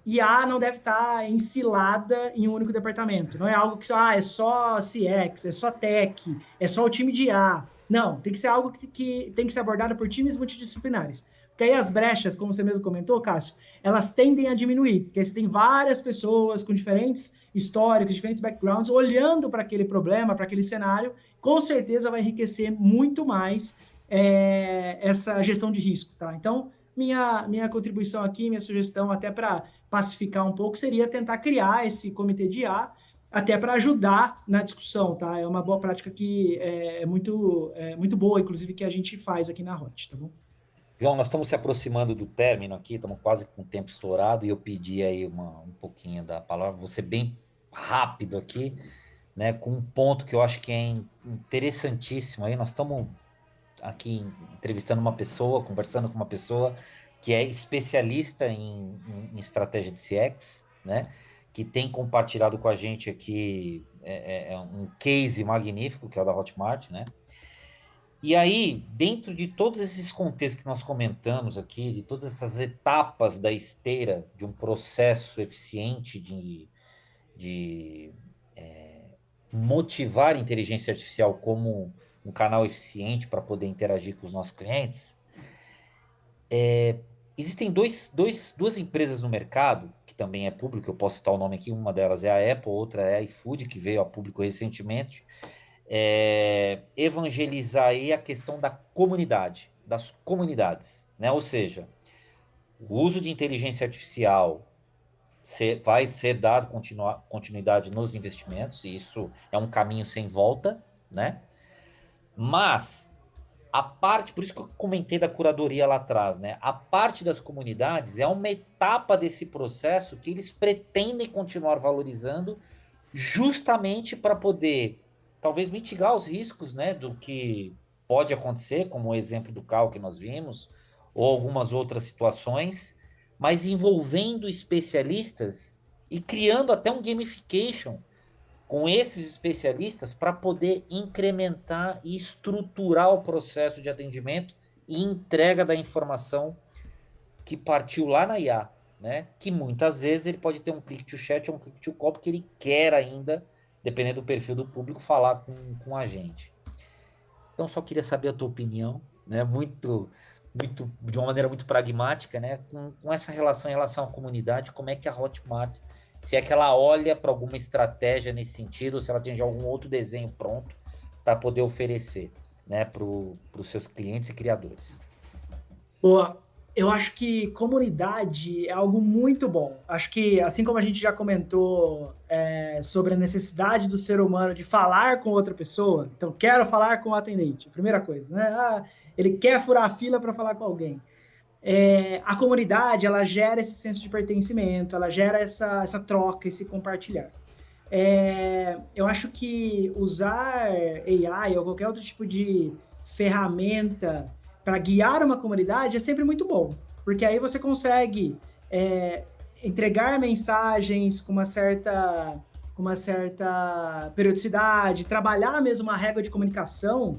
IA não deve estar ensilada em um único departamento. Não é algo que é só CX, é só tech, é só o time de IA. Não, tem que ser algo que tem que ser abordado por times multidisciplinares. Porque aí as brechas, como você mesmo comentou, Cássio, elas tendem a diminuir. Porque aí você tem várias pessoas com diferentes históricos, diferentes backgrounds, olhando para aquele problema, para aquele cenário, com certeza vai enriquecer muito mais essa gestão de risco, tá? Então, minha contribuição aqui, minha sugestão até para pacificar um pouco seria tentar criar esse comitê de IA até para ajudar na discussão, tá? É uma boa prática que é muito boa, inclusive, que a gente faz aqui na Hot, tá bom? João, nós estamos se aproximando do término aqui, estamos quase com o tempo estourado e eu pedi aí um pouquinho da palavra, vou ser bem rápido aqui, né, com um ponto que eu acho que é interessantíssimo. Aí nós estamos aqui entrevistando uma pessoa, conversando com uma pessoa que é especialista em estratégia de CX, né, que tem compartilhado com a gente aqui um case magnífico, que é o da Hotmart, né? E aí, dentro de todos esses contextos que nós comentamos aqui, de todas essas etapas da esteira de um processo eficiente de motivar a inteligência artificial como um canal eficiente para poder interagir com os nossos clientes, existem duas empresas no mercado, que também é público, eu posso citar o nome aqui, uma delas é a Apple, outra é a iFood, que veio a público recentemente, evangelizar aí a questão da comunidade, das comunidades, né? Ou seja, o uso de inteligência artificial, vai ser dado continuidade nos investimentos, e isso é um caminho sem volta, né? Mas a parte, por isso que eu comentei da curadoria lá atrás, né? A parte das comunidades é uma etapa desse processo que eles pretendem continuar valorizando justamente para poder, talvez, mitigar os riscos, né, do que pode acontecer, como o exemplo do carro que nós vimos, ou algumas outras situações, mas envolvendo especialistas e criando até um gamification com esses especialistas para poder incrementar e estruturar o processo de atendimento e entrega da informação que partiu lá na IA, né? Que muitas vezes ele pode ter um click to chat ou um click to call, porque ele quer ainda, dependendo do perfil do público, falar com a gente. Então, só queria saber a tua opinião, né? De uma maneira muito pragmática, né? Com essa relação em relação à comunidade, como é que a Hotmart, se é que ela olha para alguma estratégia nesse sentido, ou se ela tem já algum outro desenho pronto para poder oferecer, né, para os seus clientes e criadores. Boa. Eu acho que comunidade é algo muito bom. Acho que, assim como a gente já comentou sobre a necessidade do ser humano de falar com outra pessoa, então quero falar com o atendente, primeira coisa, né? Ele quer furar a fila para falar com alguém. A comunidade, ela gera esse senso de pertencimento, ela gera essa troca, esse compartilhar. Eu acho que usar AI ou qualquer outro tipo de ferramenta para guiar uma comunidade é sempre muito bom, porque aí você consegue entregar mensagens com uma certa periodicidade, trabalhar mesmo uma régua de comunicação,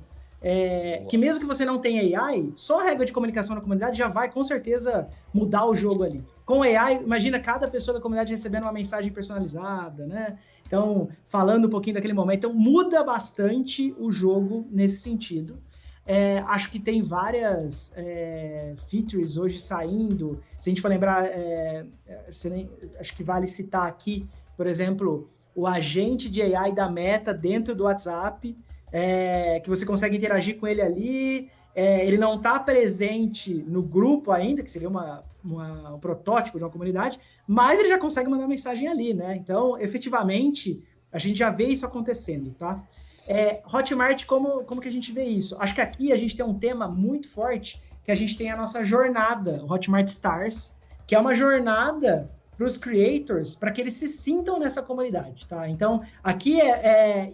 que mesmo que você não tenha AI, só a régua de comunicação na comunidade já vai com certeza mudar o jogo ali. Com AI, imagina cada pessoa da comunidade recebendo uma mensagem personalizada, né? Então, falando um pouquinho daquele momento. Então, muda bastante o jogo nesse sentido. Acho que tem várias features hoje saindo. Se a gente for lembrar, acho que vale citar aqui, por exemplo, o agente de AI da Meta dentro do WhatsApp, que você consegue interagir com ele ali. Ele não está presente no grupo ainda, que seria um protótipo de uma comunidade, mas ele já consegue mandar mensagem ali, né? Então, efetivamente, a gente já vê isso acontecendo, tá? Hotmart, como que a gente vê isso? Acho que aqui a gente tem um tema muito forte, que a gente tem a nossa jornada, o Hotmart Stars, que é uma jornada para os creators, para que eles se sintam nessa comunidade, tá? Então, aqui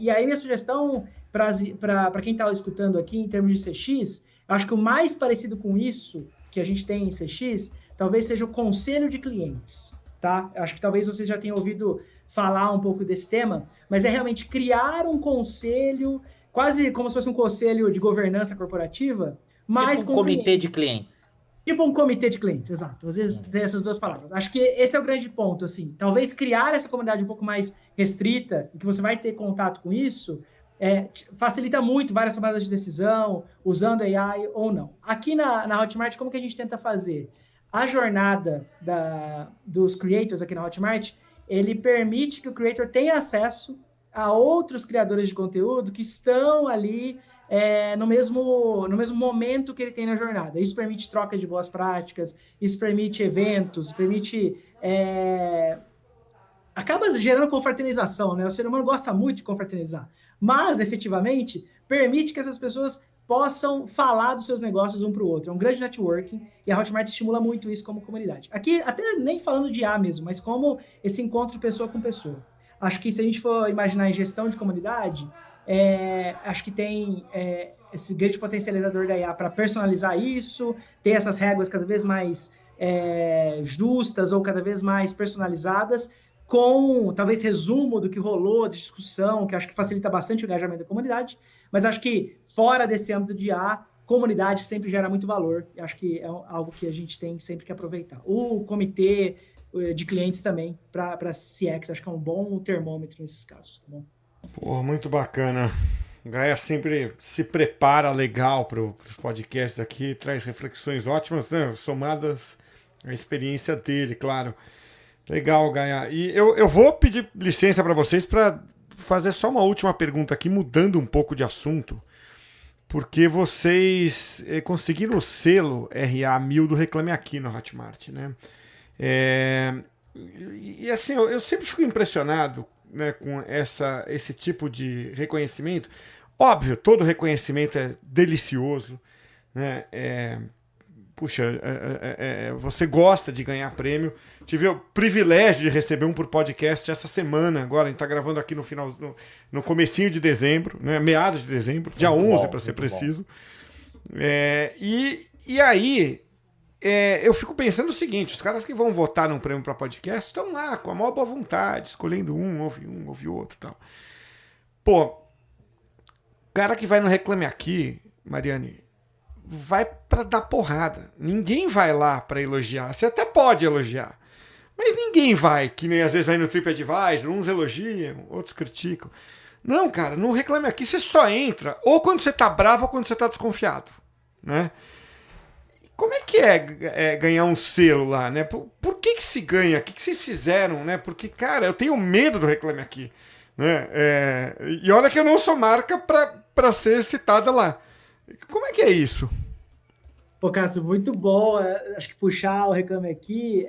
e aí minha sugestão para quem está escutando aqui, em termos de CX, eu acho que o mais parecido com isso que a gente tem em CX, talvez seja o conselho de clientes, tá? Eu acho que talvez vocês já tenham ouvido falar um pouco desse tema, mas é realmente criar um conselho, quase como se fosse um conselho de governança corporativa, mas tipo um comitê de clientes. Tipo um comitê de clientes, exato. Às vezes tem essas duas palavras. Acho que esse é o grande ponto, assim. Talvez criar essa comunidade um pouco mais restrita, que você vai ter contato com isso, facilita muito várias tomadas de decisão, usando AI ou não. Aqui na Hotmart, como que a gente tenta fazer? A jornada dos creators aqui na Hotmart, ele permite que o creator tenha acesso a outros criadores de conteúdo que estão ali no mesmo momento que ele tem na jornada. Isso permite troca de boas práticas, isso permite eventos, permite... acaba gerando confraternização, né? O ser humano gosta muito de confraternizar, mas, efetivamente, permite que essas pessoas possam falar dos seus negócios um para o outro. É um grande networking e a Hotmart estimula muito isso como comunidade. Aqui, até nem falando de IA mesmo, mas como esse encontro de pessoa com pessoa. Acho que se a gente for imaginar em gestão de comunidade, acho que tem esse grande potencializador da IA para personalizar isso, ter essas regras cada vez mais justas ou cada vez mais personalizadas, com talvez resumo do que rolou, de discussão, que acho que facilita bastante o engajamento da comunidade, mas acho que fora desse âmbito de IA, comunidade sempre gera muito valor, e acho que é algo que a gente tem sempre que aproveitar. O comitê de clientes também, para CX, acho que é um bom termômetro nesses casos, tá bom? Pô, muito bacana. O Gaia sempre se prepara legal para os podcasts aqui, traz reflexões ótimas, né? Somadas à experiência dele, claro. Legal, Gaia. E eu vou pedir licença para vocês para fazer só uma última pergunta aqui, mudando um pouco de assunto, porque vocês conseguiram o selo RA1000 do Reclame Aqui no Hotmart, né? E assim, eu sempre fico impressionado, né, com esse tipo de reconhecimento. Óbvio, todo reconhecimento é delicioso, né? Puxa, você gosta de ganhar prêmio. Tive o privilégio de receber um por podcast essa semana. Agora, a gente está gravando aqui no comecinho de dezembro, né? Meados de dezembro, dia 11, para ser preciso. E aí, eu fico pensando o seguinte: os caras que vão votar num prêmio para podcast estão lá com a maior boa vontade, escolhendo ouve outro e tal. Pô, cara que vai no Reclame Aqui, Mariane, vai pra dar porrada. Ninguém vai lá pra elogiar. Você até pode elogiar, mas ninguém vai, que nem às vezes vai no TripAdvisor, uns elogiam, outros criticam. Não, cara, no Reclame Aqui você só entra ou quando você tá bravo ou quando você tá desconfiado, né? Como é que é ganhar um selo lá, né? Por que se ganha? O que vocês fizeram, né? Porque, cara, eu tenho medo do Reclame Aqui, né? E olha que eu não sou marca pra ser citada lá. Como é que é isso? Pô, Cássio, muito bom. Acho que puxar o Reclame Aqui,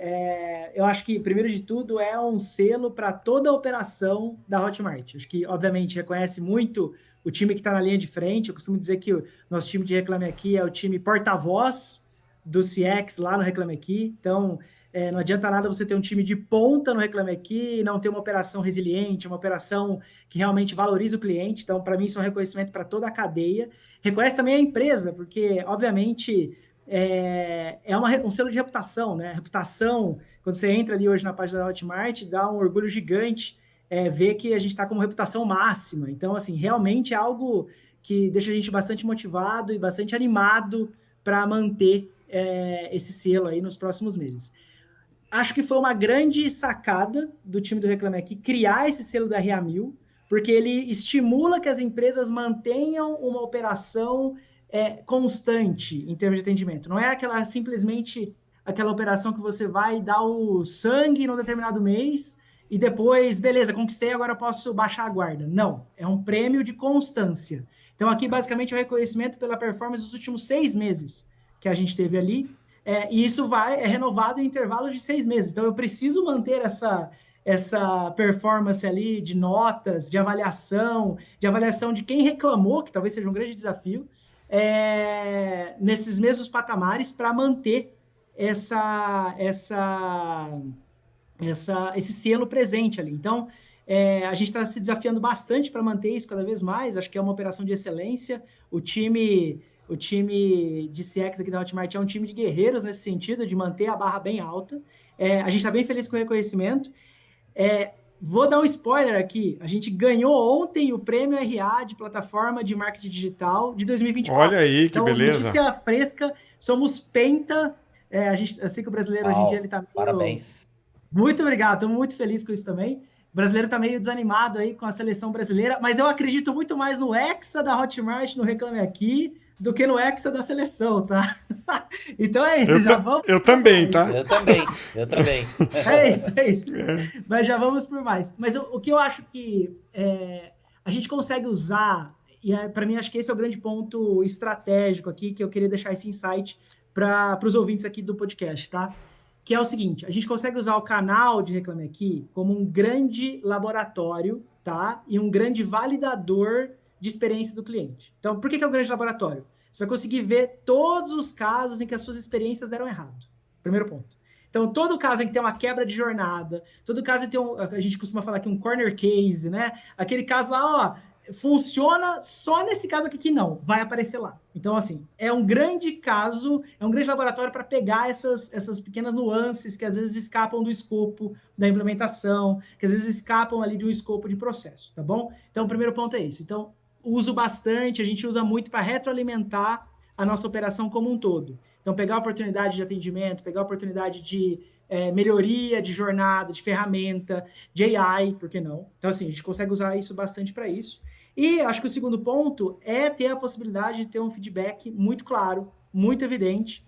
eu acho que, primeiro de tudo, é um selo para toda a operação da Hotmart. Acho que, obviamente, reconhece muito o time que está na linha de frente. Eu costumo dizer que o nosso time de Reclame Aqui é o time porta-voz do CX lá no Reclame Aqui. Então, não adianta nada você ter um time de ponta no Reclame Aqui e não ter uma operação resiliente, uma operação que realmente valoriza o cliente. Então, para mim, isso é um reconhecimento para toda a cadeia. Reconhece também a empresa, porque, obviamente, um selo de reputação, né? Reputação, quando você entra ali hoje na página da Hotmart, dá um orgulho gigante ver que a gente está com reputação máxima. Então, assim, realmente é algo que deixa a gente bastante motivado e bastante animado para manter esse selo aí nos próximos meses. Acho que foi uma grande sacada do time do Reclame Aqui criar esse selo da RA1000, porque ele estimula que as empresas mantenham uma operação constante em termos de atendimento. Não é simplesmente aquela operação que você vai dar o sangue num determinado mês e depois, beleza, conquistei, agora posso baixar a guarda. Não, é um prêmio de constância. Então aqui basicamente é o reconhecimento pela performance dos últimos 6 meses que a gente teve ali, e isso é renovado em intervalos de 6 meses. Então eu preciso manter essa performance ali de notas, de avaliação de quem reclamou, que talvez seja um grande desafio, nesses mesmos patamares para manter esse selo presente ali. Então, a gente está se desafiando bastante para manter isso cada vez mais. Acho que é uma operação de excelência. O time de CX aqui da Hotmart é um time de guerreiros nesse sentido, de manter a barra bem alta. A gente está bem feliz com o reconhecimento. Vou dar um spoiler aqui. A gente ganhou ontem o prêmio RA de plataforma de marketing digital de 2024. Olha aí, que então, beleza. Notícia fresca, somos penta. Eu sei que o brasileiro hoje em dia ele tá meio... Parabéns. Muito obrigado, estamos muito felizes com isso também. O brasileiro está meio desanimado aí com a seleção brasileira, mas eu acredito muito mais no Hexa da Hotmart, no Reclame Aqui, do que no Hexa da seleção, tá? Então é isso, Eu também, tá? Eu também. É isso. Mas já vamos por mais. Mas o que eu acho que a gente consegue usar, e para mim acho que esse é o grande ponto estratégico aqui, que eu queria deixar esse insight para os ouvintes aqui do podcast, tá? Que é o seguinte, a gente consegue usar o canal de Reclame Aqui como um grande laboratório, tá? E um grande validador de experiência do cliente. Então, por que é um grande laboratório? Você vai conseguir ver todos os casos em que as suas experiências deram errado. Primeiro ponto. Então, todo caso em que tem uma quebra de jornada, todo caso em que a gente costuma falar aqui um corner case, né? Aquele caso lá, ó, funciona só nesse caso aqui que não, vai aparecer lá. Então, assim, é um grande caso, é um grande laboratório para pegar essas pequenas nuances que às vezes escapam do escopo da implementação, que às vezes escapam ali de um escopo de processo, tá bom? Então, o primeiro ponto é isso. Então, uso bastante, a gente usa muito para retroalimentar a nossa operação como um todo. Então, pegar a oportunidade de atendimento, pegar a oportunidade de melhoria de jornada, de ferramenta, de AI, por que não? Então, assim, a gente consegue usar isso bastante para isso. E acho que o segundo ponto é ter a possibilidade de ter um feedback muito claro, muito evidente,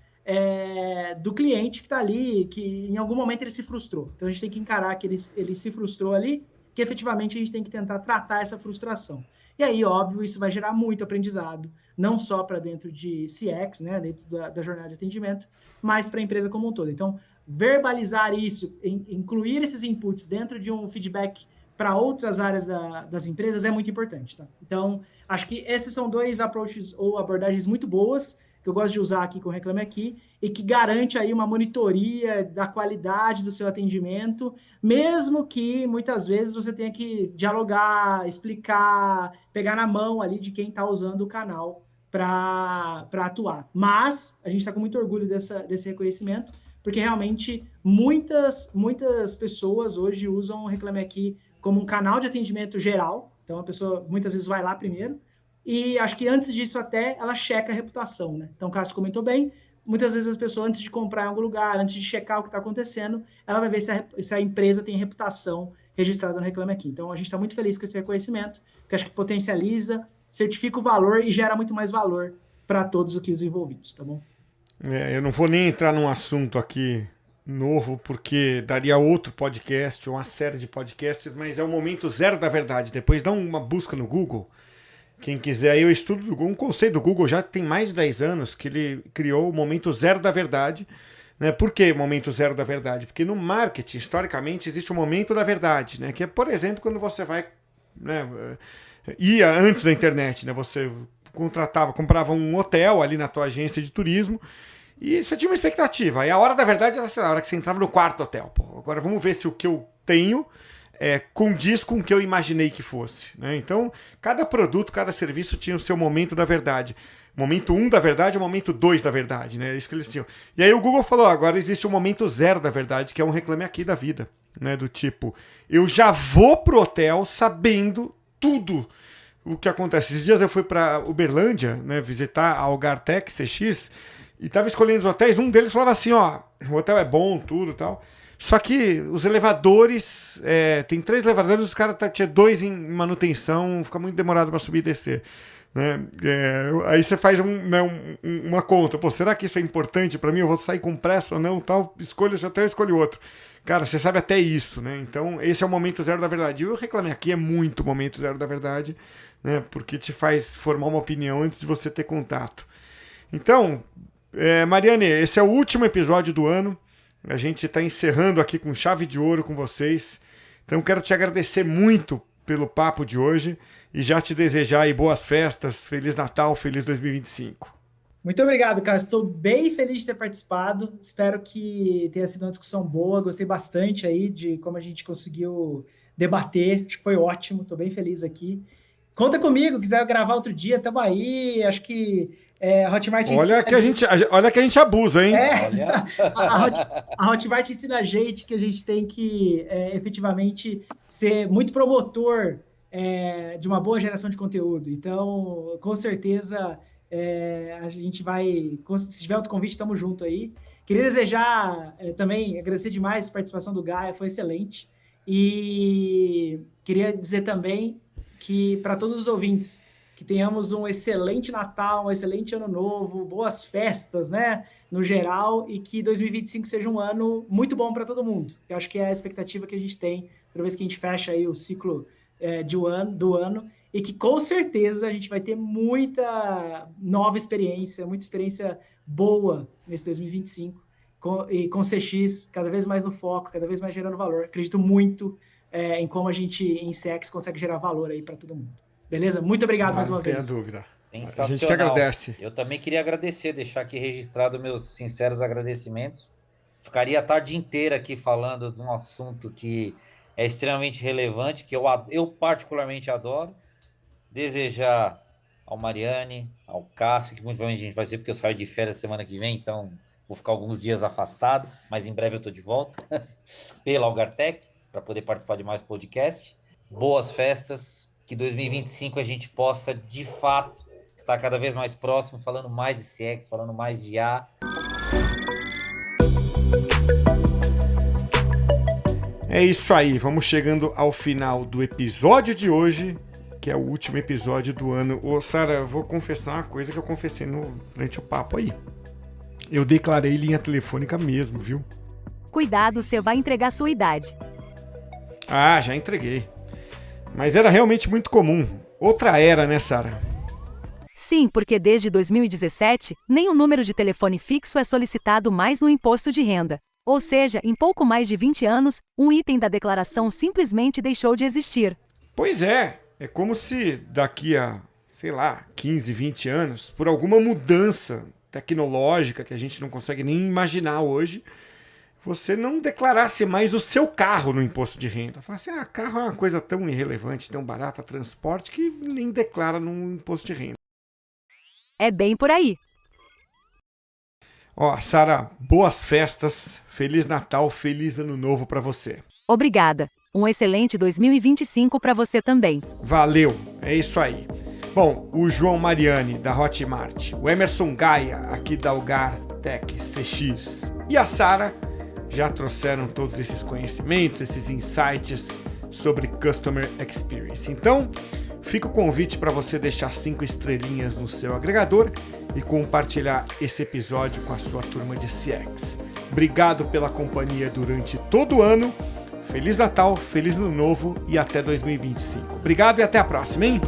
do cliente que está ali, que em algum momento ele se frustrou. Então, a gente tem que encarar que ele se frustrou ali, que efetivamente a gente tem que tentar tratar essa frustração. E aí, óbvio, isso vai gerar muito aprendizado, não só para dentro de CX, né, dentro da jornada de atendimento, mas para a empresa como um todo. Então, verbalizar isso, incluir esses inputs dentro de um feedback para outras áreas das empresas é muito importante, tá? Então, acho que esses são 2 approaches ou abordagens muito boas que eu gosto de usar aqui com o Reclame Aqui e que garante aí uma monitoria da qualidade do seu atendimento, mesmo que muitas vezes você tenha que dialogar, explicar, pegar na mão ali de quem está usando o canal para atuar. Mas a gente está com muito orgulho desse reconhecimento, porque realmente muitas pessoas hoje usam o Reclame Aqui como um canal de atendimento geral. Então, a pessoa muitas vezes vai lá primeiro. E acho que antes disso até ela checa a reputação, né? Então, o Cássio comentou bem, muitas vezes as pessoas, antes de comprar em algum lugar, antes de checar o que está acontecendo, ela vai ver se a empresa tem reputação registrada no Reclame Aqui. Então, a gente está muito feliz com esse reconhecimento, porque acho que potencializa, certifica o valor e gera muito mais valor para todos aqui os envolvidos, tá bom? Eu não vou nem entrar num assunto aqui novo, porque daria outro podcast ou uma série de podcasts, mas é o momento zero da verdade. Depois dá uma busca no Google. Quem quiser, eu estudo do Google, um conceito do Google já tem mais de 10 anos que ele criou o momento zero da verdade. Né? Por que o momento zero da verdade? Porque no marketing, historicamente, existe o momento da verdade, né? Que é, por exemplo, quando você vai... Né, ia antes da internet, né? Você comprava um hotel ali na tua agência de turismo e você tinha uma expectativa. Aí a hora da verdade era, sei lá, a hora que você entrava no quarto hotel. Pô, agora vamos ver se o que eu tenho condiz com o que eu imaginei que fosse. Né? Então, cada produto, cada serviço tinha o seu momento da verdade. Momento 1 da verdade e o momento 2 da verdade. Né? É isso que eles tinham. E aí o Google falou, agora existe o momento 0 da verdade, que é um Reclame Aqui da vida. Né? Do tipo, eu já vou pro hotel sabendo tudo o que acontece. Esses dias eu fui para Uberlândia, né, visitar a Algartec CX, e tava escolhendo os hotéis. Um deles falava assim, ó, o hotel é bom, tudo e tal. Só que os elevadores, tem 3 elevadores, os caras tinha 2 em manutenção, fica muito demorado para subir e descer. Né? Aí você faz uma conta. Pô, será que isso é importante para mim? Eu vou sair com pressa ou não? Tal, escolho esse hotel, escolho outro. Cara, você sabe até isso, né? Então, esse é o momento zero da verdade. E o Reclame Aqui é muito momento zero da verdade, né? Porque te faz formar uma opinião antes de você ter contato. Então, Mariane, esse é o último episódio do ano. A gente está encerrando aqui com chave de ouro com vocês. Então, quero te agradecer muito pelo papo de hoje e já te desejar aí boas festas, Feliz Natal, Feliz 2025. Muito obrigado, cara. Estou bem feliz de ter participado. Espero que tenha sido uma discussão boa. Gostei bastante aí de como a gente conseguiu debater. Acho que foi ótimo. Estou bem feliz aqui. Conta comigo, quiser gravar outro dia, tamo aí. Acho que a Hotmart... Olha que a gente abusa, hein? A Hotmart ensina a gente que a gente tem que efetivamente ser muito promotor de uma boa geração de conteúdo. Então, com certeza... a gente vai, se tiver outro convite, estamos junto aí. Queria desejar também, agradecer demais a participação do Gaia, foi excelente. E queria dizer também que para todos os ouvintes, que tenhamos um excelente Natal, um excelente Ano Novo, boas festas, né, no geral, e que 2025 seja um ano muito bom para todo mundo. Eu acho que é a expectativa que a gente tem toda vez que a gente fecha aí o ciclo do ano. E que com certeza a gente vai ter muita nova experiência, muita experiência boa nesse 2025, e com CX cada vez mais no foco, cada vez mais gerando valor. Acredito muito em como a gente, em CX, consegue gerar valor aí para todo mundo. Beleza? Muito obrigado mais uma vez. Não tenha dúvida. Sensacional. A gente que agradece. Eu também queria agradecer, deixar aqui registrado meus sinceros agradecimentos. Ficaria a tarde inteira aqui falando de um assunto que é extremamente relevante, que eu particularmente adoro. Desejar ao Mariane, ao Cássio, que muito provavelmente a gente vai ser porque eu saio de férias semana que vem, então vou ficar alguns dias afastado, mas em breve eu estou de volta pela Algartec, para poder participar de mais podcast. Boas festas, que 2025 a gente possa, de fato, estar cada vez mais próximo, falando mais de CX, falando mais de IA. É isso aí, vamos chegando ao final do episódio de hoje, que é o último episódio do ano. Ô, Sara, eu vou confessar uma coisa que eu confessei durante o papo aí. Eu declarei linha telefônica mesmo, viu? Cuidado, você vai entregar sua idade. Ah, já entreguei. Mas era realmente muito comum. Outra era, né, Sara? Sim, porque desde 2017, nem o número de telefone fixo é solicitado mais no imposto de renda. Ou seja, em pouco mais de 20 anos, um item da declaração simplesmente deixou de existir. Pois é como se daqui a, 15, 20 anos, por alguma mudança tecnológica que a gente não consegue nem imaginar hoje, você não declarasse mais o seu carro no imposto de renda. Fala assim, carro é uma coisa tão irrelevante, tão barata, transporte, que nem declara no imposto de renda. É bem por aí. Sara, boas festas, Feliz Natal, Feliz Ano Novo para você. Obrigada. Um excelente 2025 para você também. Valeu, é isso aí. Bom, o João Mariani, da Hotmart, o Emerson Gaia, aqui da Algar Tech CX, e a Sara já trouxeram todos esses conhecimentos, esses insights sobre Customer Experience. Então, fica o convite para você deixar 5 estrelinhas no seu agregador e compartilhar esse episódio com a sua turma de CX. Obrigado pela companhia durante todo o ano. Feliz Natal, Feliz Ano Novo e até 2025. Obrigado e até a próxima, hein?